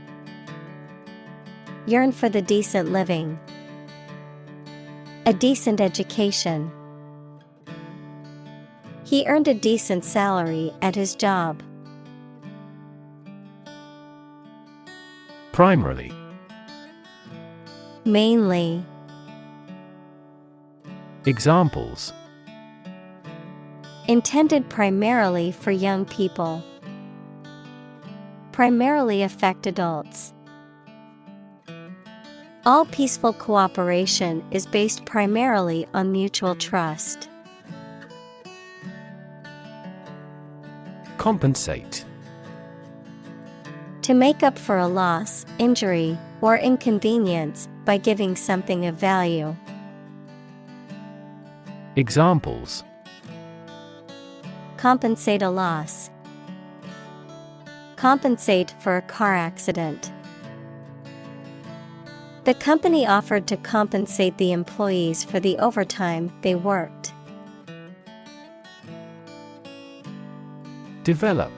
Yearn for the decent living. A decent education. He earned a decent salary at his job. Primarily. Mainly. Examples: Intended primarily for young people. Primarily affect adults. All peaceful cooperation is based primarily on mutual trust. Compensate. To make up for a loss, injury, or inconvenience by giving something of value. Examples: Compensate a loss. Compensate for a car accident. The company offered to compensate the employees for the overtime they worked. Develop.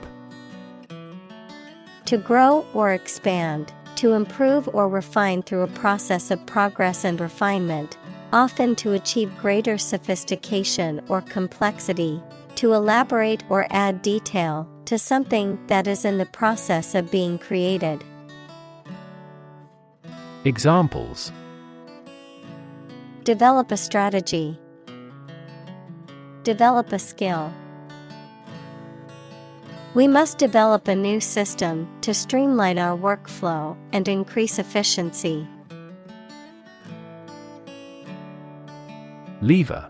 To grow or expand, to improve or refine through a process of progress and refinement, often to achieve greater sophistication or complexity, to elaborate or add detail to something that is in the process of being created. Examples: Develop a strategy. Develop a skill. We must develop a new system to streamline our workflow and increase efficiency. Lever.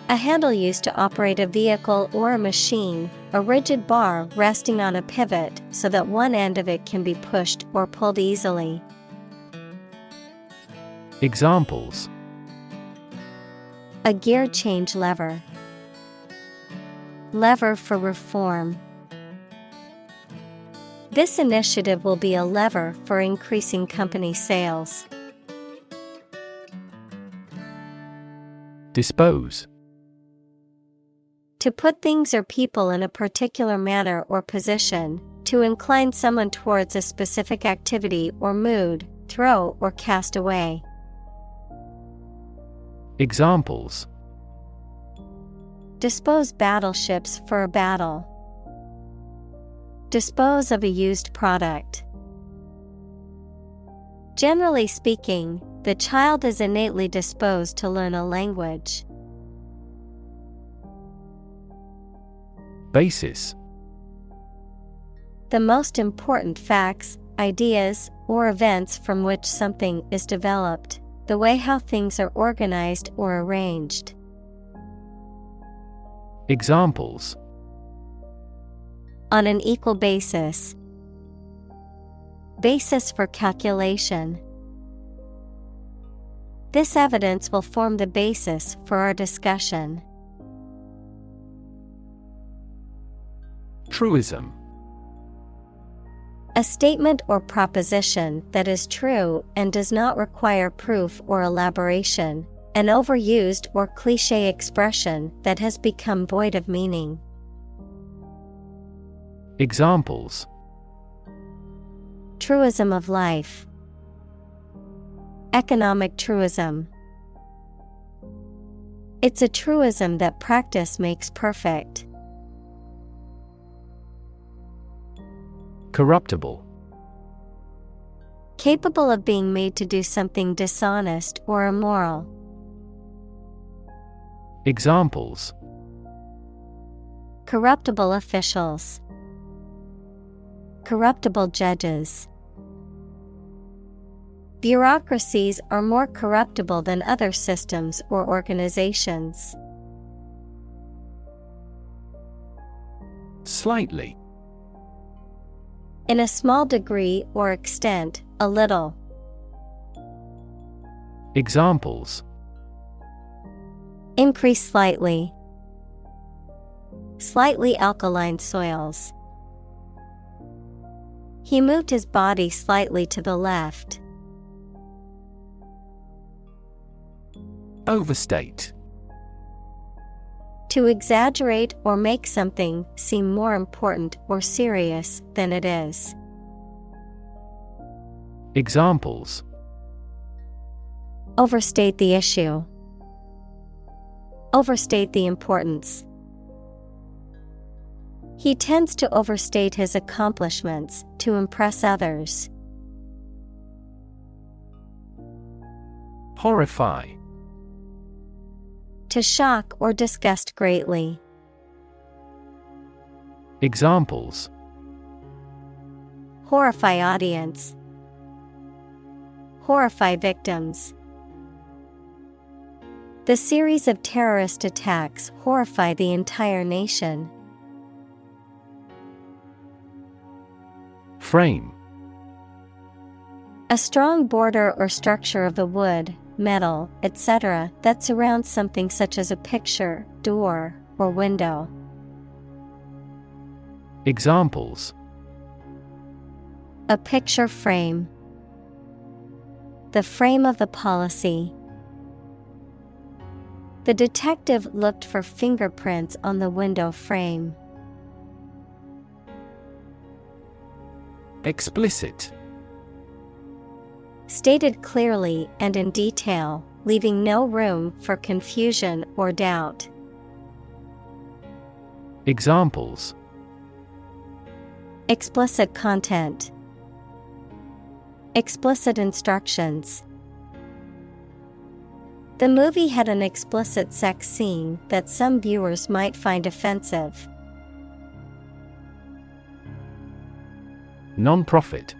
A handle used to operate a vehicle or a machine, a rigid bar resting on a pivot so that one end of it can be pushed or pulled easily. Examples: A gear change lever. Lever for reform. This initiative will be a lever for increasing company sales. Dispose. To put things or people in a particular manner or position, to incline someone towards a specific activity or mood, throw or cast away. Examples: Dispose battleships for a battle. Dispose of a used product. Generally speaking, the child is innately disposed to learn a language. Basis. The most important facts, ideas, or events from which something is developed, the way how things are organized or arranged. Examples: On an equal basis. Basis for calculation. This evidence will form the basis for our discussion. Truism. A statement or proposition that is true and does not require proof or elaboration, an overused or cliché expression that has become void of meaning. Examples: Truism of life. Economic truism. It's a truism that practice makes perfect. Corruptible. Capable of being made to do something dishonest or immoral. Examples: Corruptible officials. Corruptible judges. Bureaucracies are more corruptible than other systems or organizations. Slightly. In a small degree or extent, a little. Examples: Increase slightly. Slightly alkaline soils. He moved his body slightly to the left. Overstate. To exaggerate or make something seem more important or serious than it is. Examples: Overstate the issue. Overstate the importance. He tends to overstate his accomplishments to impress others. Horrify. To shock or disgust greatly. Examples: Horrify audience. Horrify victims. The series of terrorist attacks horrify the entire nation. Frame. A strong border or structure of the wood, metal, etc. that surrounds something such as a picture, door, or window. Examples: A picture frame. The frame of the policy. The detective looked for fingerprints on the window frame. Explicit. Stated clearly and in detail, leaving no room for confusion or doubt. Examples: Explicit content. Explicit instructions. The movie had an explicit sex scene that some viewers might find offensive. Non-profit.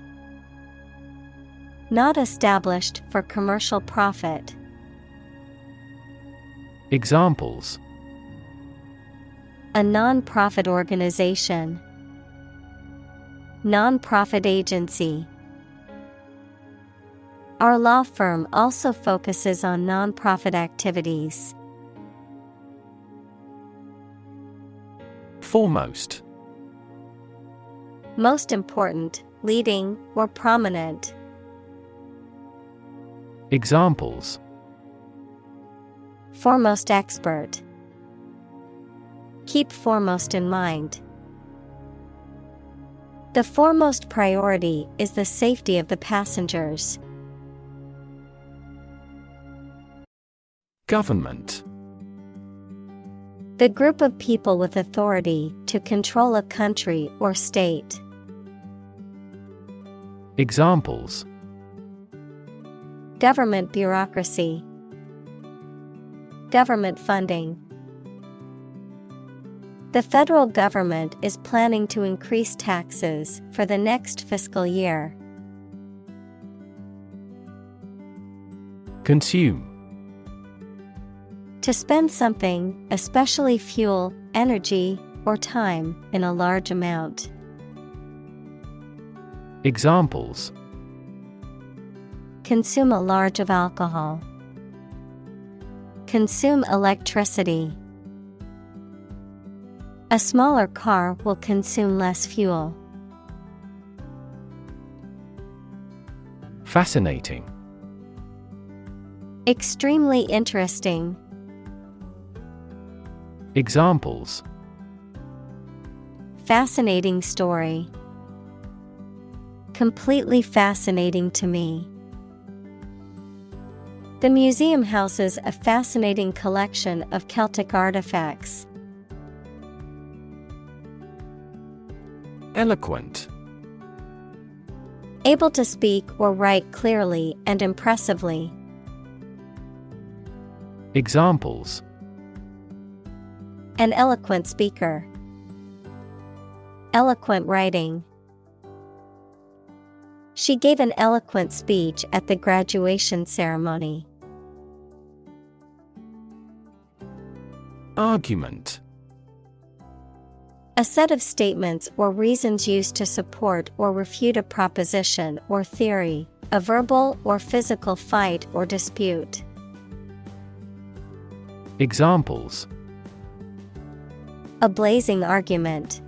Not established for commercial profit. Examples: A non-profit organization. Non-profit agency. Our law firm also focuses on non-profit activities. Foremost. Most important, leading, or prominent. Examples: Foremost expert. Keep foremost in mind. The foremost priority is the safety of the passengers. Government. The group of people with authority to control a country or state. Examples: Government bureaucracy. Government funding. The federal government is planning to increase taxes for the next fiscal year. Consume. To spend something, especially fuel, energy, or time, in a large amount. Examples: Consume a large of alcohol. Consume electricity. A smaller car will consume less fuel. Fascinating. Extremely interesting. Examples: Fascinating story. Completely fascinating to me. The museum houses a fascinating collection of Celtic artifacts. Eloquent. Able to speak or write clearly and impressively. Examples: An eloquent speaker. Eloquent writing. She gave an eloquent speech at the graduation ceremony. Argument. A set of statements or reasons used to support or refute a proposition or theory, a verbal or physical fight or dispute. Examples: A blazing argument.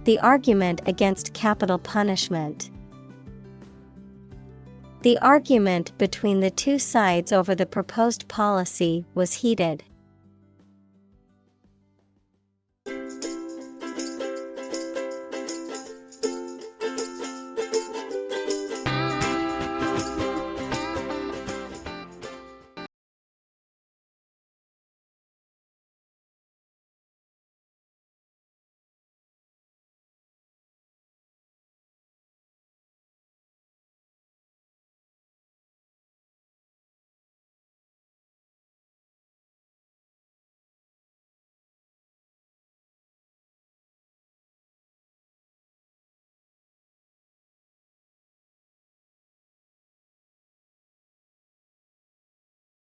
The argument against capital punishment. The argument between the two sides over the proposed policy was heated.